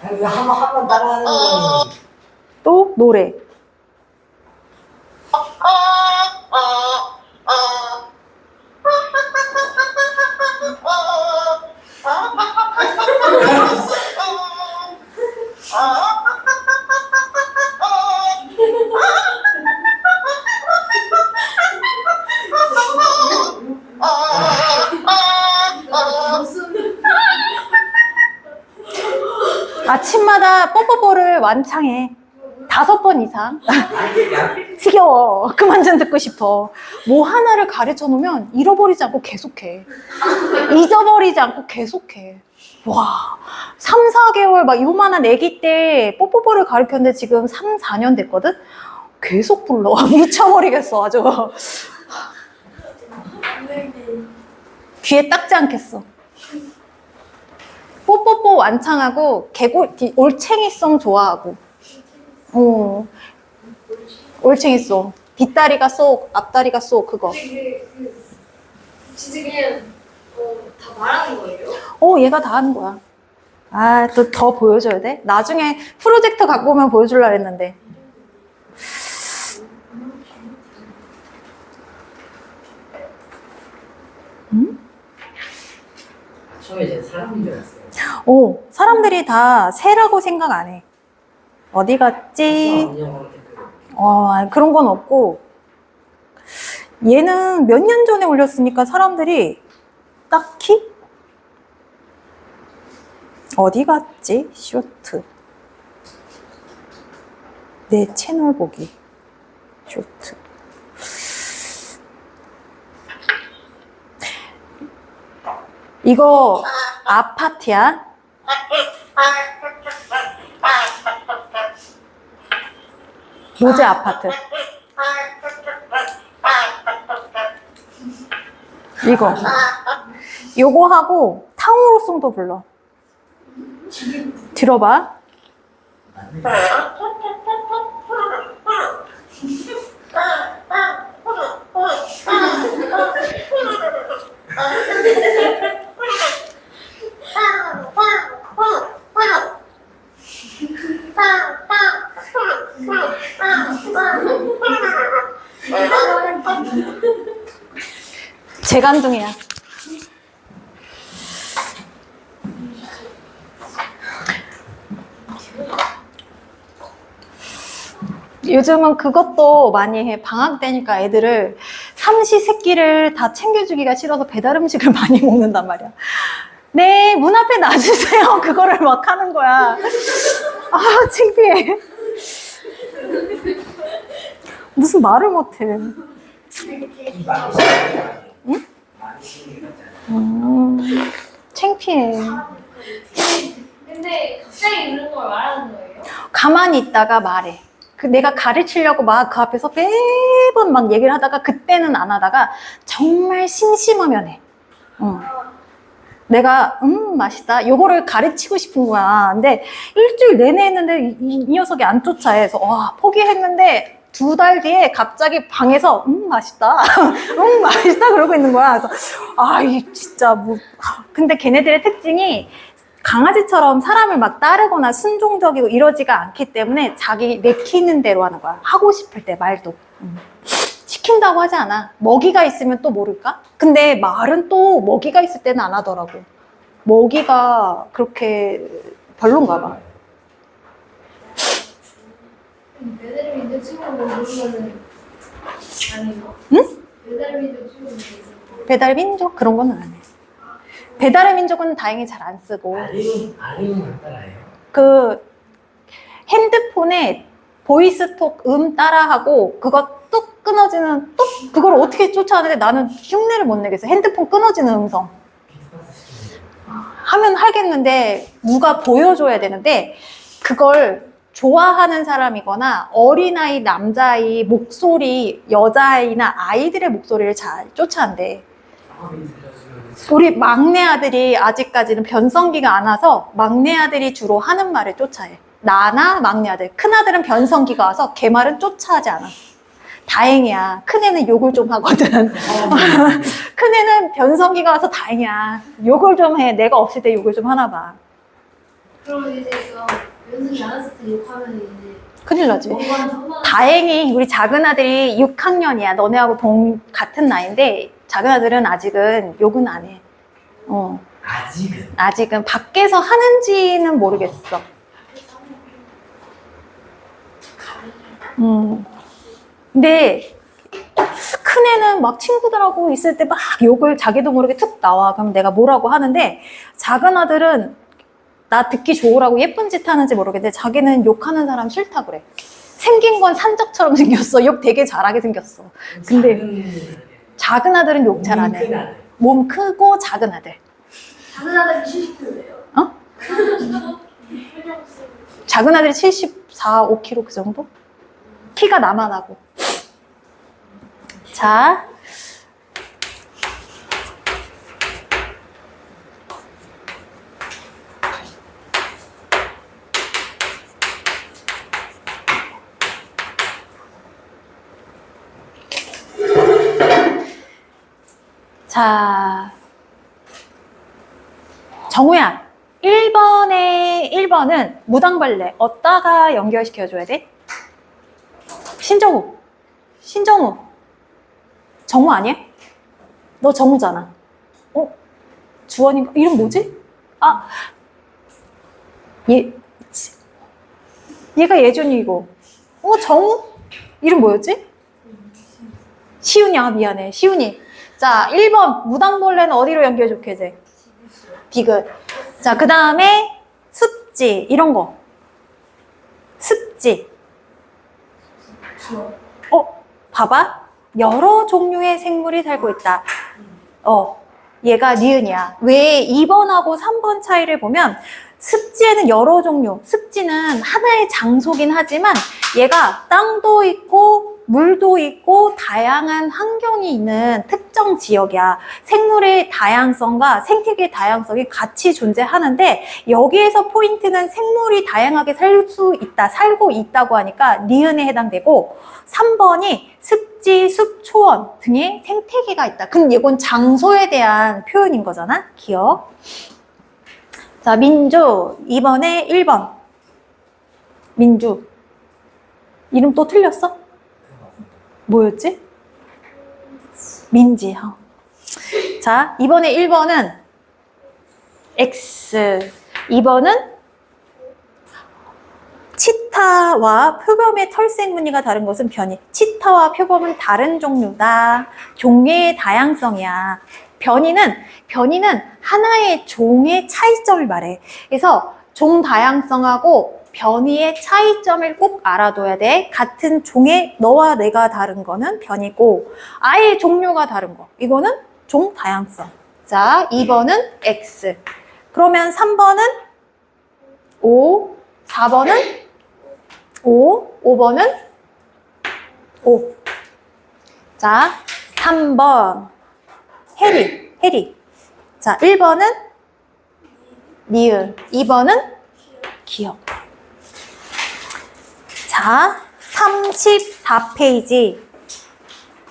아니, 한번 따라하는 건 또 노래. 아침마다 뽀뽀뽀를 완창해. 5번 이상. 지겨워. 그만 좀 듣고 싶어. 뭐 하나를 가르쳐 놓으면 잃어버리지 않고 계속해. 잊어버리지 않고 계속해. 와, 3, 4개월 막 요만한 애기 때 뽀뽀뽀를 가르쳤는데 지금 3, 4년 됐거든? 계속 불러. 미쳐버리겠어, 아주. 귀에 닦지 않겠어. 뽀뽀뽀 완창하고 올챙이송 좋아하고. 올챙이송. 뒷다리가 쏙, 앞다리가 쏙 그거. 진짜 그냥 다 말하는 거예요? 얘가 다 하는 거야. 아, 또 더 보여줘야 돼? 나중에 프로젝터 갖고 오면 보여주려고 했는데. 처음에 제가 사람인 줄 알았어요. 사람들이 다 새라고 생각 안 해. 어디 갔지? 그런 건 없고. 얘는 몇 년 전에 올렸으니까 사람들이 딱히 어디 갔지? 쇼트. 내 채널 보기. 쇼트. 이거 아파트야? 모제 아파트. 이거. 요거 하고 탕후루송도 불러. 들어봐. 재간둥이야. 요즘은 그것도 많이 해. 방학 때니까 애들을 삼시세끼를 다 챙겨주기가 싫어서 배달 음식을 많이 먹는단 말이야. 네, 문 앞에 놔주세요. 그거를 막 하는 거야. 아, 창피해. 무슨 말을 못해. 응? 창피해. 근데 갑자기 이런 걸 말하는 거예요? 가만히 있다가 말해. 내가 가르치려고 막 그 앞에서 매번 막 얘기를 하다가 그때는 안 하다가 정말 심심하면 해. 내가 맛있다. 요거를 가르치고 싶은 거야. 근데 일주일 내내 했는데 이 녀석이 안 쫓아해. 그래서 포기했는데 2달 뒤에 갑자기 방에서 맛있다. 맛있다 그러고 있는 거야. 그래서 이 진짜 뭐. 근데 걔네들의 특징이 강아지처럼 사람을 막 따르거나 순종적이고 이러지가 않기 때문에 자기 내키는 대로 하는 거야. 하고 싶을 때 말도. 시킨다고 하지 않아. 먹이가 있으면 또 모를까? 근데 말은 또 먹이가 있을 때는 안 하더라고. 먹이가 그렇게 별론가 봐. 배달을 믿는 친구를 모르면은 아니고. 응? 배달을 믿는 친구를 모르면 배달의 민족 그런 거는 안 해. 배달의 민족은 다행히 잘 안 쓰고 알림만 따라해요. 그 핸드폰에 보이스톡 따라하고 그거 뚝 끊어지는 뚝 그걸 어떻게 쫓아하는데 나는 흉내를 못 내겠어. 핸드폰 끊어지는 음성 비트박스 시키는 하면 하겠는데 누가 보여줘야 되는데 그걸 좋아하는 사람이거나 어린아이, 남자아이 목소리, 여자아이나 아이들의 목소리를 잘 쫓아한대. 마음이 들려주면 우리 막내 아들이 아직까지는 변성기가 안 와서 막내 아들이 주로 하는 말을 쫓아해. 나나 막내 아들. 큰 아들은 변성기가 와서 걔 말은 쫓아하지 않아. 다행이야. 큰 애는 욕을 좀 하거든. 큰 애는 변성기가 와서 다행이야. 욕을 좀 해. 내가 없을 때 욕을 좀 하나 봐. 그럼 이제 그 연습이 안 했을 때 욕하면 이제 큰일 나지. 한번 다행히 우리 작은 아들이 6학년이야. 너네하고 같은 나이인데 작은 아들은 아직은 욕은 안 해. 아직은 밖에서 하는지는 모르겠어. 근데 큰 애는 막 친구들하고 있을 때 막 욕을 자기도 모르게 툭 나와. 그럼 내가 뭐라고 하는데 작은 아들은 나 듣기 좋으라고 예쁜 짓 하는지 모르겠는데 자기는 욕하는 사람 싫다 그래. 생긴 건 산적처럼 생겼어. 욕 되게 잘하게 생겼어. 근데 작은 아들은 욕 잘 안 해. 몸 크고 작은 아들. 작은 아들이 70kg예요. 어? 작은 아들이 74, 5kg 그 정도? 키가 나만 하고. 자. 자. 정우야. 1번은 무당벌레. 어디다가 연결시켜줘야 돼? 신정우. 정우 아니야? 너 정우잖아. 주원인가? 이름 뭐지? 얘가 예준이고. 정우? 이름 뭐였지? 시훈이. 미안해. 시훈이. 자, 1번. 무당벌레는 어디로 연결시켜줘? 디귿. 자, 그 다음에 습지. 이런 거. 습지. 봐봐. 여러 종류의 생물이 살고 있다. 얘가 니은이야. 왜 2번하고 3번 차이를 보면 습지에는 여러 종류, 습지는 하나의 장소긴 하지만 얘가 땅도 있고 물도 있고 다양한 환경이 있는 특정 지역이야. 생물의 다양성과 생태계의 다양성이 같이 존재하는데 여기에서 포인트는 생물이 다양하게 살고 있다고 하니까 니은에 해당되고 3번이 습지, 숲초원 등의 생태계가 있다. 그럼 이건 장소에 대한 표현인 거잖아. 기억. 자, 민주 2번에 1번. 민주. 이름 또 틀렸어? 뭐였지? 민지. 자, 이번에 1번은 X. 2번은 치타와 표범의 털색 무늬가 다른 것은 변이. 치타와 표범은 다른 종류다. 종의 다양성이야. 변이는 하나의 종의 차이점을 말해. 그래서 종 다양성하고 변이의 차이점을 꼭 알아둬야 돼. 같은 종의 너와 내가 다른 거는 변이고 아예 종류가 다른 거. 이거는 종 다양성. 자, 2번은 X. 그러면 3번은 O, 4번은 O, 5번은 O. 자, 3번 해리. 자, 1번은 니은, 2번은 기억. 자, 34페이지.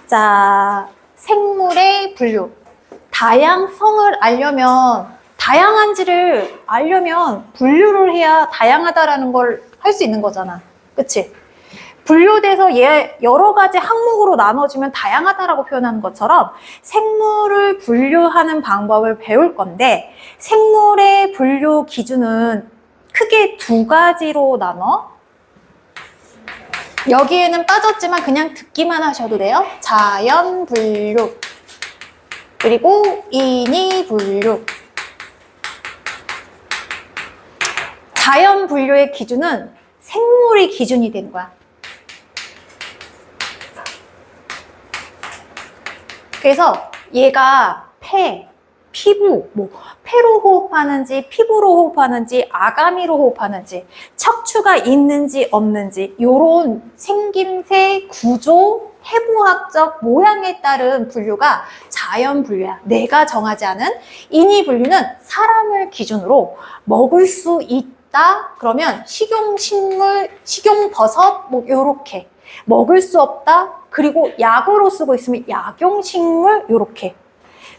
자, 생물의 분류. 다양성을 알려면, 다양한지를 알려면 분류를 해야 다양하다라는 걸 할 수 있는 거잖아. 그치? 분류돼서 여러 가지 항목으로 나눠지면 다양하다라고 표현하는 것처럼 생물을 분류하는 방법을 배울 건데 생물의 분류 기준은 크게 2가지로 나눠. 여기에는 빠졌지만 그냥 듣기만 하셔도 돼요. 자연 분류. 그리고 인이 분류. 자연 분류의 기준은 생물이 기준이 되는 거야. 그래서 얘가 피부, 폐로 호흡하는지, 피부로 호흡하는지, 아가미로 호흡하는지, 척추가 있는지 없는지, 요런 생김새, 구조, 해부학적 모양에 따른 분류가 자연 분류야. 내가 정하지 않은. 인위 분류는 사람을 기준으로 먹을 수 있다 그러면 식용식물, 식용버섯 요렇게. 먹을 수 없다. 그리고 약으로 쓰고 있으면 약용식물 요렇게.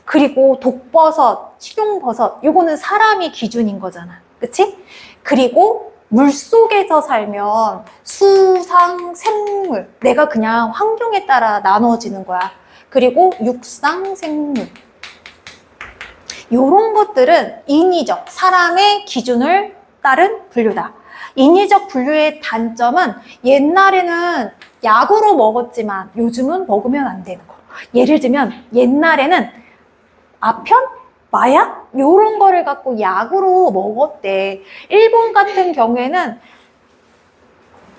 그리고 독버섯, 식용버섯 요거는 사람이 기준인 거잖아. 그치? 그리고 물속에서 살면 수상, 생물. 내가 그냥 환경에 따라 나눠지는 거야. 그리고 육상, 생물. 요런 것들은 인위적, 사람의 기준을 따른 분류다. 인위적 분류의 단점은 옛날에는 약으로 먹었지만 요즘은 먹으면 안 되는 거. 예를 들면 옛날에는 아편? 마약? 요런 거를 갖고 약으로 먹었대. 일본 같은 경우에는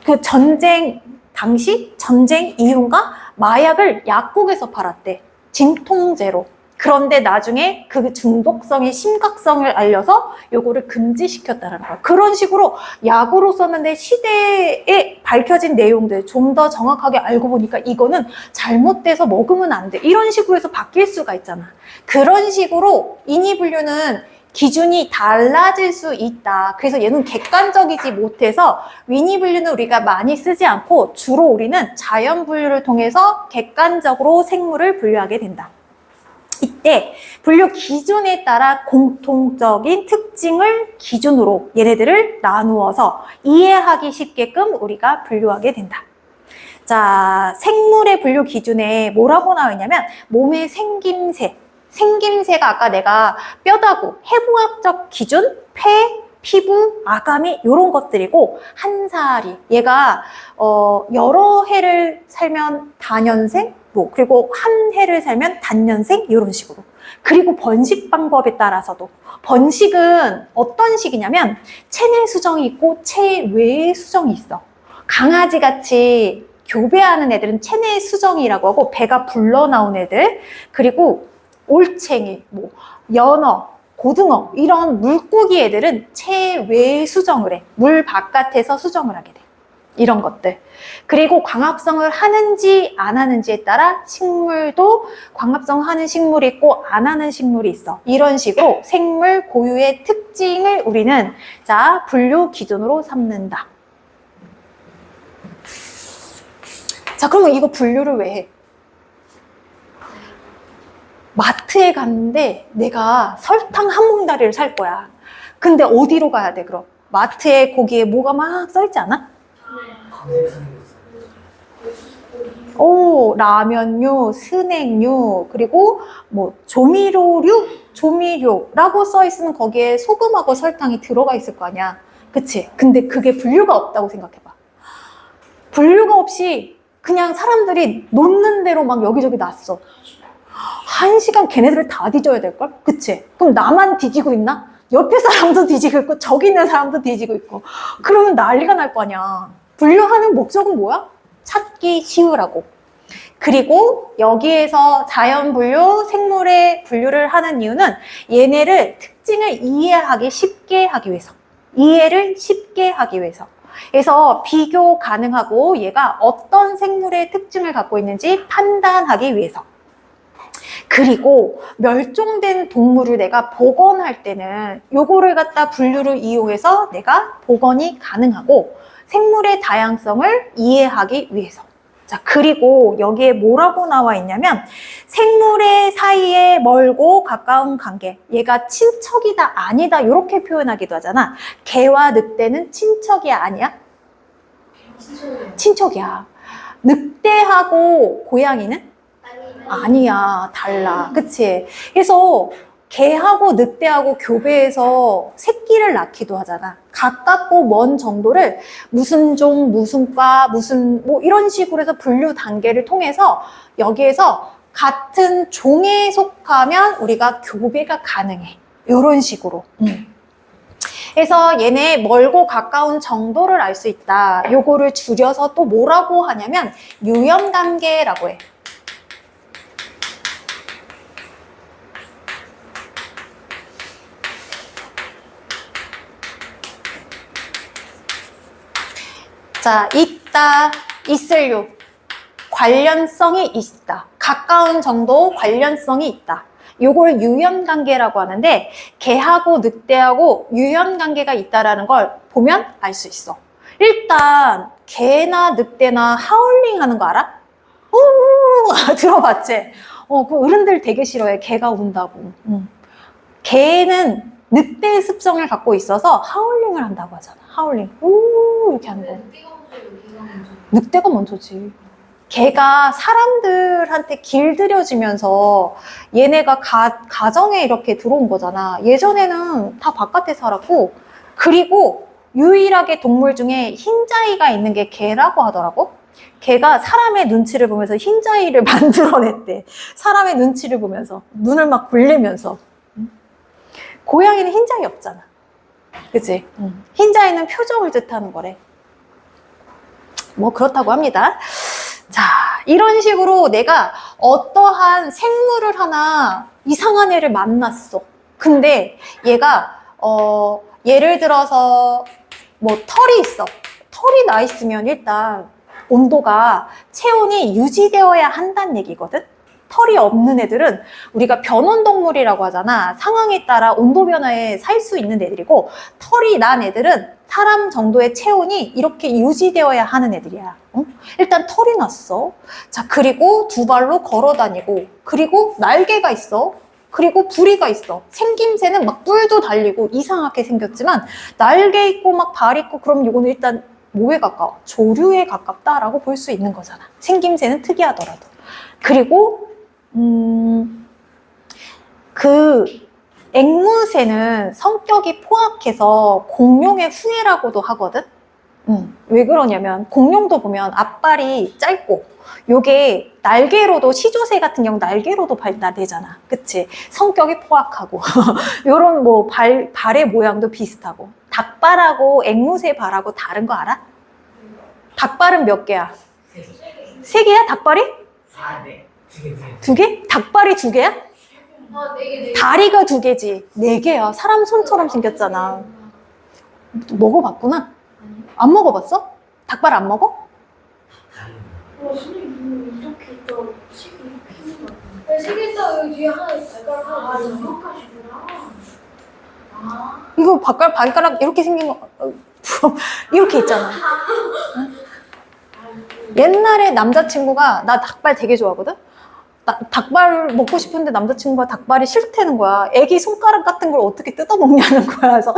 그 전쟁 당시? 전쟁 이후인가? 마약을 약국에서 팔았대. 진통제로. 그런데 나중에 그 중독성의 심각성을 알려서 요거를 금지시켰다는 거야. 그런 식으로 약으로 썼는데 시대에 밝혀진 내용들 좀 더 정확하게 알고 보니까 이거는 잘못돼서 먹으면 안 돼. 이런 식으로 해서 바뀔 수가 있잖아. 그런 식으로 인위분류는 기준이 달라질 수 있다. 그래서 얘는 객관적이지 못해서 인위분류는 우리가 많이 쓰지 않고 주로 우리는 자연분류를 통해서 객관적으로 생물을 분류하게 된다. 이때 분류 기준에 따라 공통적인 특징을 기준으로 얘네들을 나누어서 이해하기 쉽게끔 우리가 분류하게 된다. 자, 생물의 분류 기준에 뭐라고 나와 있냐면 몸의 생김새. 생김새가 아까 내가 뼈다구, 해부학적 기준, 폐, 피부, 아가미 이런 것들이고 한살이 얘가 여러 해를 살면 다년생 그리고 한 해를 살면 단년생 이런 식으로. 그리고 번식 방법에 따라서도 번식은 어떤 식이냐면 체내 수정이 있고 체외 수정이 있어. 강아지 같이 교배하는 애들은 체내 수정이라고 하고 배가 불러 나온 애들, 그리고 올챙이, 연어, 고등어 이런 물고기 애들은 체외 수정을 해. 물 바깥에서 수정을 하게 돼. 이런 것들. 그리고 광합성을 하는지 안 하는지에 따라 식물도 광합성 하는 식물이 있고 안 하는 식물이 있어. 이런 식으로 생물 고유의 특징을 우리는 자 분류 기준으로 삼는다. 자, 그러면 이거 분류를 왜 해? 마트에 갔는데 내가 설탕 한 몽다리를 살 거야. 근데 어디로 가야 돼, 그럼? 마트에 거기에 뭐가 막 써있지 않아? 라면류, 스낵류, 그리고 조미료라고 써있으면 거기에 소금하고 설탕이 들어가 있을 거 아니야. 그치? 근데 그게 분류가 없다고 생각해봐. 분류가 없이 그냥 사람들이 놓는 대로 막 여기저기 놨어. 1시간 걔네들을 다 뒤져야 될걸? 그치? 그럼 나만 뒤지고 있나? 옆에 사람도 뒤지고 있고 저기 있는 사람도 뒤지고 있고 그러면 난리가 날 거 아니야. 분류하는 목적은 뭐야? 찾기 쉬우라고. 그리고 여기에서 자연 분류, 생물의 분류를 하는 이유는 얘네를 특징을 이해하기 쉽게 하기 위해서. 이해를 쉽게 하기 위해서. 그래서 비교 가능하고 얘가 어떤 생물의 특징을 갖고 있는지 판단하기 위해서. 그리고 멸종된 동물을 내가 복원할 때는 요거를 갖다 분류를 이용해서 내가 복원이 가능하고 생물의 다양성을 이해하기 위해서. 자, 그리고 여기에 뭐라고 나와 있냐면 생물의 사이에 멀고 가까운 관계. 얘가 친척이다 아니다 이렇게 표현하기도 하잖아. 개와 늑대는 친척이 아니야? 친척이야. 늑대하고 고양이는? 아니야, 달라. 그치? 그래서 개하고 늑대하고 교배해서 새끼를 낳기도 하잖아. 가깝고 먼 정도를 무슨 종, 무슨 과, 무슨 이런 식으로 해서 분류 단계를 통해서 여기에서 같은 종에 속하면 우리가 교배가 가능해. 이런 식으로. 그래서 얘네 멀고 가까운 정도를 알 수 있다. 요거를 줄여서 또 뭐라고 하냐면 유형관계라고 해. 자, 있다, 있을요. 관련성이 있다. 가까운 정도 관련성이 있다. 요걸 유연관계라고 하는데 개하고 늑대하고 유연관계가 있다라는 걸 보면 알 수 있어. 일단 개나 늑대나 하울링 하는 거 알아? 우 들어봤지? 그 어른들 되게 싫어해. 개가 운다고. 개는 늑대의 습성을 갖고 있어서 하울링을 한다고 하잖아. 하울링. 우 이렇게 하는 거. 늑대가 먼저지. 걔가 사람들한테 길들여지면서 얘네가 가정에 이렇게 들어온 거잖아. 예전에는 다 바깥에 살았고, 그리고 유일하게 동물 중에 흰자위가 있는 게 개라고 하더라고. 걔가 사람의 눈치를 보면서 흰자위를 만들어냈대. 사람의 눈치를 보면서. 눈을 막 굴리면서. 고양이는 흰자위 없잖아. 그치? 흰자위는 표정을 뜻하는 거래. 뭐 그렇다고 합니다. 자, 이런 식으로 내가 어떠한 생물을 하나 이상한 애를 만났어. 근데 얘가 예를 들어서 뭐 털이 있어. 털이 나 있으면 일단 온도가 체온이 유지되어야 한다는 얘기거든. 털이 없는 애들은 우리가 변온동물이라고 하잖아. 상황에 따라 온도 변화에 살 수 있는 애들이고, 털이 난 애들은 사람 정도의 체온이 이렇게 유지되어야 하는 애들이야. 일단 털이 났어. 자, 그리고 두 발로 걸어 다니고, 그리고 날개가 있어. 그리고 부리가 있어. 생김새는 막 뿔도 달리고 이상하게 생겼지만 날개 있고 막 발 있고, 그럼 이거는 일단 뭐에 가까워? 조류에 가깝다라고 볼 수 있는 거잖아. 생김새는 특이하더라도. 그리고 그 앵무새는 성격이 포악해서 공룡의 후예라고도 하거든. 왜 그러냐면 공룡도 보면 앞발이 짧고, 요게 날개로도, 시조새 같은 경우 날개로도 발달되잖아. 그치? 성격이 포악하고 요런 뭐 발의 모양도 비슷하고. 닭발하고 앵무새 발하고 다른 거 알아? 닭발은 몇 개야? 세 개야? 닭발이? 아, 네. 두 개? 닭발이 두 개야? 다리가 두 개지. 네 개야. 사람 손처럼 생겼잖아. 먹어봤구나? 안 먹어봤어? 닭발 안 먹어? 선생님 이렇게 있다. 색이 이렇게 있는 거 같아요. 색이 있다. 여기 뒤에 하나 발가락 하나. 이렇게구나. 이거 발가락 이렇게 생긴 거 이렇게 있잖아. 옛날에 남자친구가, 나 닭발 되게 좋아하거든? 닭발 먹고 싶은데 남자친구가 닭발이 싫다는 거야. 애기 손가락 같은 걸 어떻게 뜯어먹냐는 거야. 그래서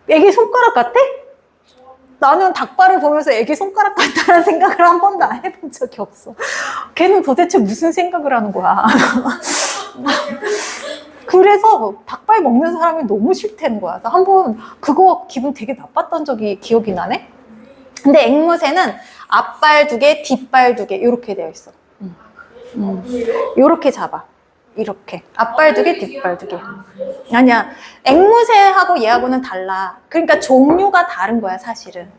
애기 손가락 같아? 나는 닭발을 보면서 애기 손가락 같다는 생각을 한 번도 안 해본 적이 없어. 걔는 도대체 무슨 생각을 하는 거야. 그래서 닭발 먹는 사람이 너무 싫다는 거야. 한번 그거 기분 되게 나빴던 적이 기억이 나네? 근데 앵무새는 앞발 두 개, 뒷발 두 개 이렇게 되어 있어. 이렇게 잡아. 이렇게. 앞발 두 개, 뒷발 두 개. 아니야. 앵무새하고 얘하고는 달라. 그러니까 종류가 다른 거야, 사실은.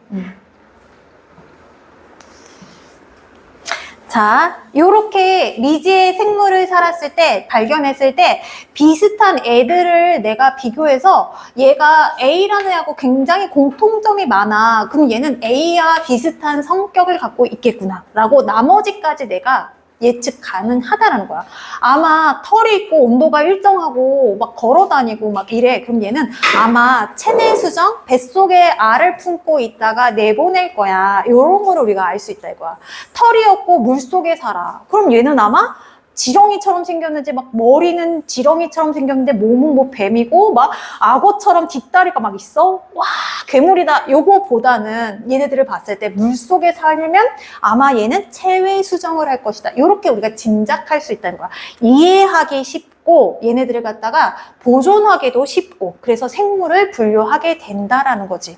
자, 요렇게 미지의 생물을 살았을 때, 발견했을 때 비슷한 애들을 내가 비교해서 얘가 A라는 애하고 굉장히 공통점이 많아. 그럼 얘는 A와 비슷한 성격을 갖고 있겠구나 라고 나머지까지 내가 예측 가능하다라는 거야. 아마 털이 있고 온도가 일정하고 막 걸어 다니고 막 이래. 그럼 얘는 아마 체내 수정, 뱃속에 알을 품고 있다가 내보낼 거야. 이런 걸 우리가 알 수 있다 이거야. 털이 없고 물속에 살아. 그럼 얘는 아마 지렁이처럼 생겼는지, 막 머리는 지렁이처럼 생겼는데 몸은 뭐 뱀이고 막 악어처럼 뒷다리가 막 있어. 와, 괴물이다. 요거보다는 얘네들을 봤을 때 물속에 살면 아마 얘는 체외 수정을 할 것이다. 이렇게 우리가 짐작할 수 있다는 거야. 이해하기 쉽고 얘네들을 갖다가 보존하기도 쉽고, 그래서 생물을 분류하게 된다라는 거지.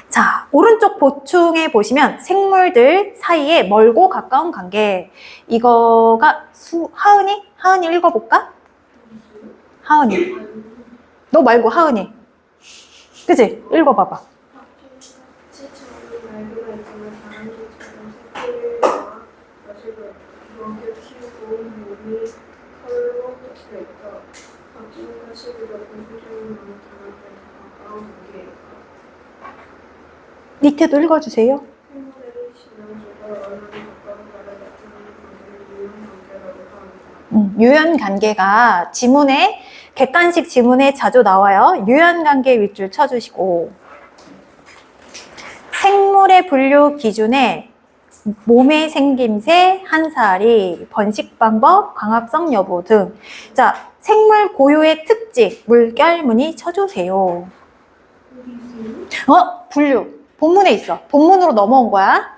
자, 오른쪽 보충해 보시면 생물들 사이에 멀고 가까운 관계. 이거가 하은이? 하은이 읽어볼까? 하은이. 너 말고 하은이. 그치? 읽어봐봐. 치처럼 날개가 있지만 다람쥐처럼 새끼를 낳아 먹여 키우고 몸이 털로 덮여 있다. 박쥐는 가시보다 공포증이 많은 다람쥐한테 가까운 관계이다. 밑에도 읽어주세요. 생물의 시너지가 얼마나 가까운가를 나타내는 관계를 유형관계라고 합니다. 유연관계가 지문에 객관식 지문에 자주 나와요. 유연관계 윗줄 쳐주시고 생물의 분류 기준에 몸의 생김새, 한살이, 번식 방법, 광합성 여부 등. 자, 생물 고유의 특징, 물결 무늬 쳐주세요. 분류. 본문에 있어. 본문으로 넘어온 거야.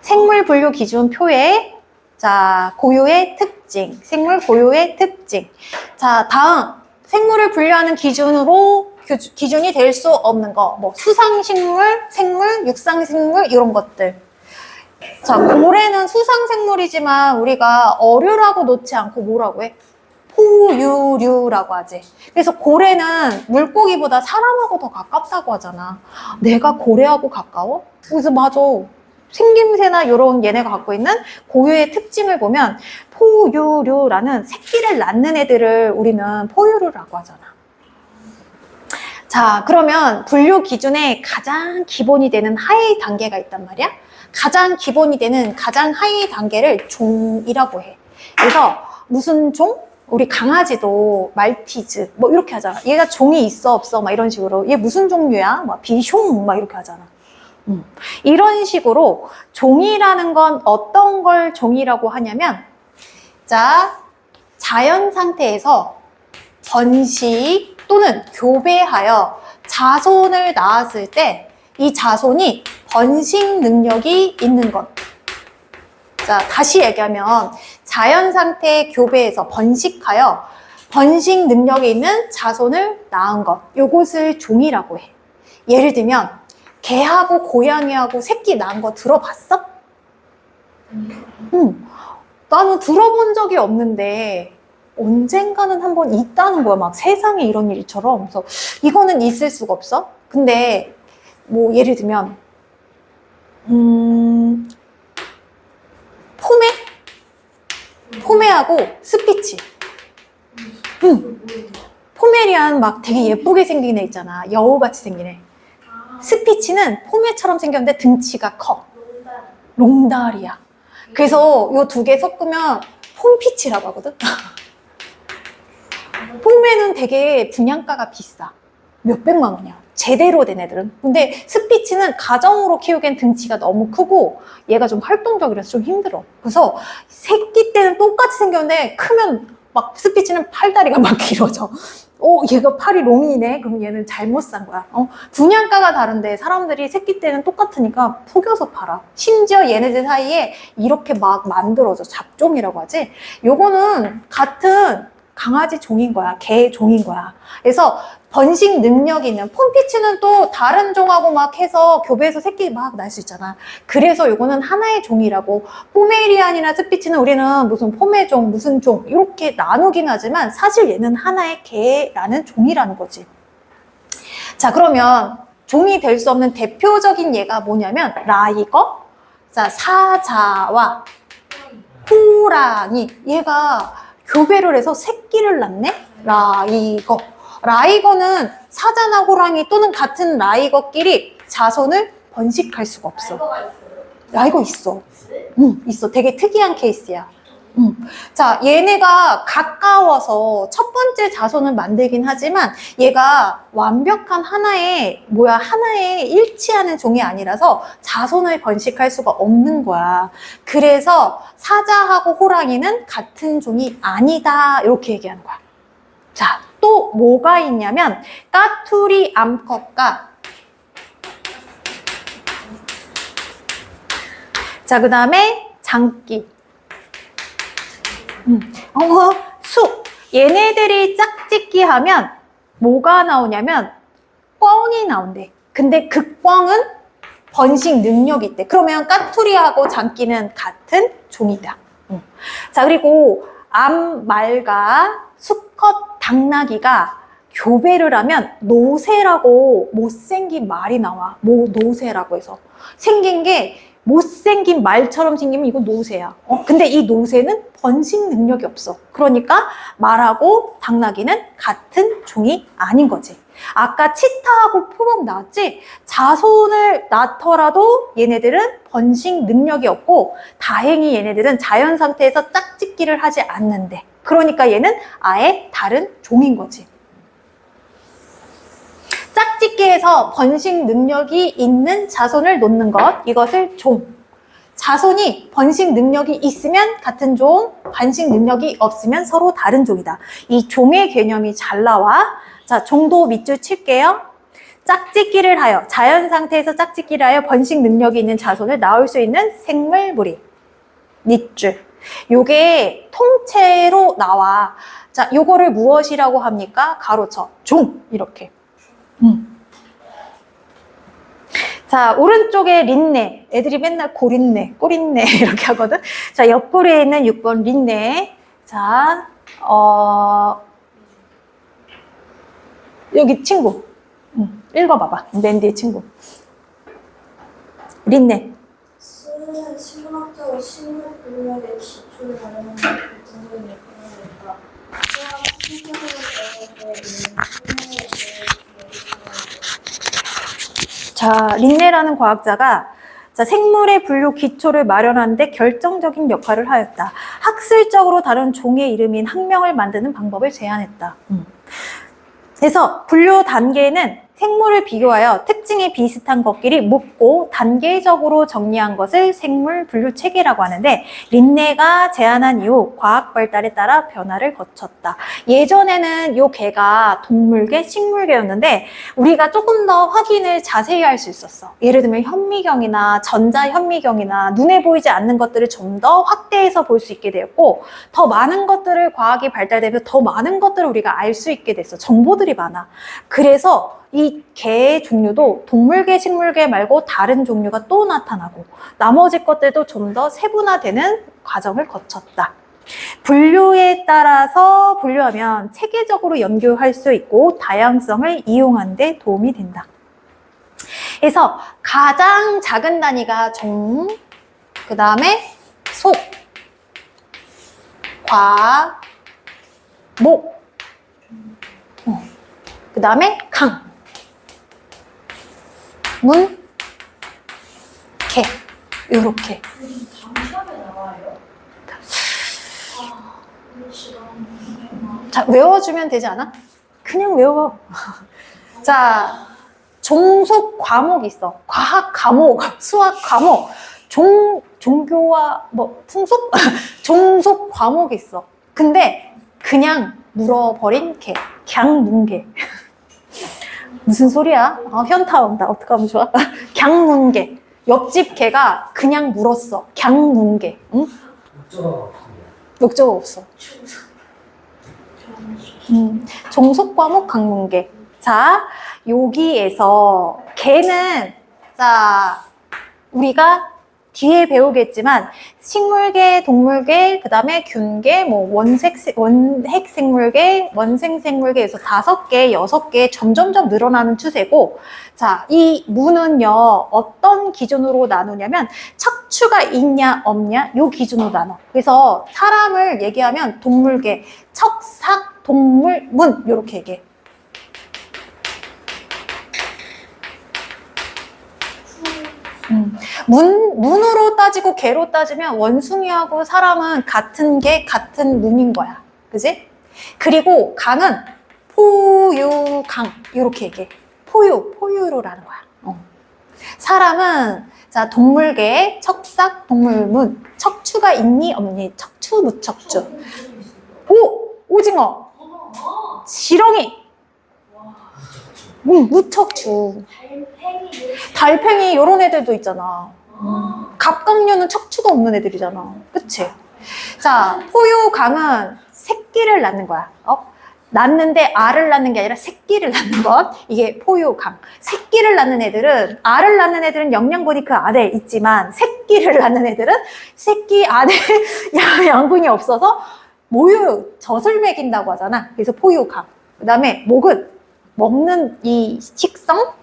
생물 분류 기준 표에 자, 고유의 특징, 생물 고유의 특징. 자, 다음 생물을 분류하는 기준이 될 수 없는 거, 뭐 수상식물, 생물, 육상식물 이런 것들. 자, 고래는 수상생물이지만 우리가 어류라고 놓지 않고 뭐라고 해? 포유류라고 하지. 그래서 고래는 물고기보다 사람하고 더 가깝다고 하잖아. 내가 고래하고 가까워? 그래서 맞아. 생김새나 이런 얘네가 갖고 있는 고유의 특징을 보면 포유류라는 새끼를 낳는 애들을 우리는 포유류라고 하잖아. 자, 그러면 분류 기준에 가장 기본이 되는 하위 단계가 있단 말이야. 가장 기본이 되는 가장 하위 단계를 종이라고 해. 그래서 무슨 종? 우리 강아지도 말티즈 뭐 이렇게 하잖아. 얘가 종이 있어 없어 막 이런 식으로. 얘 무슨 종류야? 막 비숑 막 이렇게 하잖아. 이런 식으로 종이라는 건 어떤 걸 종이라고 하냐면, 자, 자연 상태에서 번식 또는 교배하여 자손을 낳았을 때 이 자손이 번식 능력이 있는 것. 자, 다시 얘기하면 자연 상태의 교배에서 번식하여 번식 능력이 있는 자손을 낳은 것. 요것을 종이라고 해. 예를 들면 개하고 고양이하고 새끼 낳은 거 들어봤어? 나는 들어본 적이 없는데 언젠가는 한번 있다는 거야. 막 세상에 이런 일처럼. 그래서 이거는 있을 수가 없어. 근데 뭐 예를 들면 포메하고 스피치. 포메리안 막 되게 예쁘게 생긴 애 있잖아. 여우같이 생긴 애. 스피치는 포메처럼 생겼는데 등치가 커. 롱다리야. 그래서 요 두 개 섞으면 폼피치라고 하거든. 포메는 되게 분양가가 비싸. 몇백만 원이야. 제대로 된 애들은. 근데 스피치는 가정으로 키우기엔 등치가 너무 크고 얘가 좀 활동적이라서 좀 힘들어. 그래서 새끼 때는 똑같이 생겼는데 크면 막 스피치는 팔다리가 막 길어져. 얘가 팔이 롱이네? 그럼 얘는 잘못 산 거야. 분양가가 다른데 사람들이 새끼 때는 똑같으니까 속여서 팔아. 심지어 얘네들 사이에 이렇게 막 만들어져. 잡종이라고 하지. 요거는 같은 강아지 종인 거야. 개 종인 거야. 그래서 번식 능력이 있는 폼피치는 또 다른 종하고 막 해서 교배해서 새끼 막 날 수 있잖아. 그래서 요거는 하나의 종이라고. 포메리안이나 스피치는 우리는 무슨 포메종, 무슨 종 이렇게 나누긴 하지만 사실 얘는 하나의 개라는 종이라는 거지. 자, 그러면 종이 될 수 없는 대표적인 예가 뭐냐면 라이거, 자, 사자와 호랑이. 얘가 교배를 해서 새끼를 낳네? 라이거. 라이거는 사자나 호랑이 또는 같은 라이거끼리 자손을 번식할 수가 없어. 라이거 있어. 있어. 되게 특이한 케이스야. 자, 얘네가 가까워서 첫 번째 자손을 만들긴 하지만 얘가 완벽한 하나의 일치하는 종이 아니라서 자손을 번식할 수가 없는 거야. 그래서 사자하고 호랑이는 같은 종이 아니다. 이렇게 얘기하는 거야. 자, 또 뭐가 있냐면 까투리 암컷과 자, 그 다음에 장기. 쑥. 얘네들이 짝짓기 하면 뭐가 나오냐면 꿩이 나온대. 근데 극광은 번식 능력이 있대. 그러면 까투리하고 장기는 같은 종이다. 자, 그리고 암, 말과 수컷, 당나귀가 교배를 하면 노새라고 못생긴 말이 나와. 노새라고 해서. 생긴 게 못생긴 말처럼 생기면 이거 노새야. 근데 이 노새는 번식 능력이 없어. 그러니까 말하고 당나귀는 같은 종이 아닌 거지. 아까 치타하고 표범 나왔지? 자손을 낳더라도 얘네들은 번식 능력이 없고 다행히 얘네들은 자연 상태에서 짝짓기를 하지 않는데 그러니까 얘는 아예 다른 종인 거지. 짝짓기에서 번식 능력이 있는 자손을 놓는 것, 이것을 종. 자손이 번식 능력이 있으면 같은 종, 번식 능력이 없으면 서로 다른 종이다. 이 종의 개념이 잘 나와. 자, 종도 밑줄 칠게요. 짝짓기를 하여, 자연 상태에서 짝짓기를 하여 번식 능력이 있는 자손을 낳을 수 있는 생물 무리. 밑줄. 요게 통째로 나와. 자, 요거를 무엇이라고 합니까? 가로쳐. 종. 이렇게. 자, 오른쪽에 린네. 애들이 맨날 고린네, 꼬린네 이렇게 하거든. 자, 옆구리에 있는 6번 린네. 자, 여기 친구. 읽어봐봐. 맨 뒤에 친구. 린네. 쓰는 sinh物학자와 식물 분류학의 기초를 마련하는 결정적인 역할을 했다. 또한 신체적인 과정에 있는 생명에 대해 자, 린네라는 과학자가 자, 생물의 분류 기초를 마련하는데 결정적인 역할을 하였다. 학술적으로 다른 종의 이름인 학명을 만드는 방법을 제안했다. 그래서 분류 단계는 생물을 비교하여 특징이 비슷한 것끼리 묶고 단계적으로 정리한 것을 생물 분류 체계라고 하는데 린네가 제안한 이후 과학 발달에 따라 변화를 거쳤다. 예전에는 요 개가 동물계, 식물계였는데 우리가 조금 더 확인을 자세히 할 수 있었어. 예를 들면 현미경이나 전자현미경이나 눈에 보이지 않는 것들을 좀 더 확대해서 볼 수 있게 되었고 더 많은 것들을 과학이 발달되면서 더 많은 것들을 우리가 알 수 있게 됐어. 정보들이 많아. 그래서 이 개의 종류도 동물계, 식물계 말고 다른 종류가 또 나타나고 나머지 것들도 좀 더 세분화되는 과정을 거쳤다. 분류에 따라서 분류하면 체계적으로 연구할 수 있고 다양성을 이용하는 데 도움이 된다. 그래서 가장 작은 단위가 종, 그 다음에 속, 과, 목, 그 다음에 강, 문, 개, 요렇게. 시험에 나와요? 자, 외워주면 되지 않아? 그냥 외워. 자, 종속 과목이 있어. 과학 과목, 수학 과목, 종교와 뭐 풍속? 종속 과목이 있어. 근데 그냥 물어버린 개, 갱문개. 무슨 소리야? 현타 온다. 어떡하면 좋아? 갱문개. 옆집 개가 그냥 물었어. 갱문개. 응? 목적어가 없습니다. 목적어 없어. 종속 과목 강문계. 자, 여기에서 개는 자 우리가 뒤에 배우겠지만 식물계, 동물계, 그 다음에 균계, 뭐 원핵 생물계, 원생 생물계에서 5개, 6개 점점점 늘어나는 추세고, 자, 이 무는요 어떤 기준으로 나누냐면 척추가 있냐 없냐 요 기준으로 나눠. 그래서 사람을 얘기하면 동물계, 척삭, 동물, 문 요렇게 얘기해. 문으로 따지고 개로 따지면 원숭이하고 사람은 같은 개, 같은 문인 거야. 그지? 그리고 강은 포유, 강. 이렇게 얘기해. 포유로라는 거야. 사람은, 자, 동물계, 척삭, 동물문. 척추가 있니, 없니? 척추, 무척추. 오징어. 지렁이. 무척추. 달팽이 요런 애들도 있잖아. 갑각류는 척추가 없는 애들이잖아. 그치? 자, 포유강은 새끼를 낳는 거야. 낳는데 알을 낳는 게 아니라 새끼를 낳는 것. 이게 포유강. 새끼를 낳는 애들은, 알을 낳는 애들은 영양분이 그 안에 있지만 새끼를 낳는 애들은 새끼 안에 양분이 없어서 모유, 젖을 먹인다고 하잖아. 그래서 포유강. 그 다음에 목은 먹는 이 식성.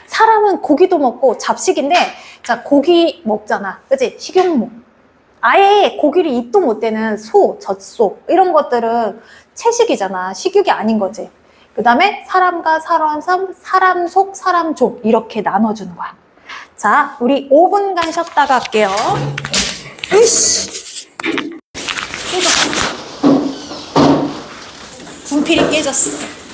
사람은 고기도 먹고 잡식인데, 자, 고기 먹잖아. 그치? 식용목. 아예 고기를 입도 못 대는 소, 젖소, 이런 것들은 채식이잖아. 식육이 아닌 거지. 그 다음에 사람과 사람 속, 사람 족, 이렇게 나눠주는 거야. 자, 우리 5분간 쉬었다가 갈게요. 으이씨! 깨졌어. 분필이 깨졌어.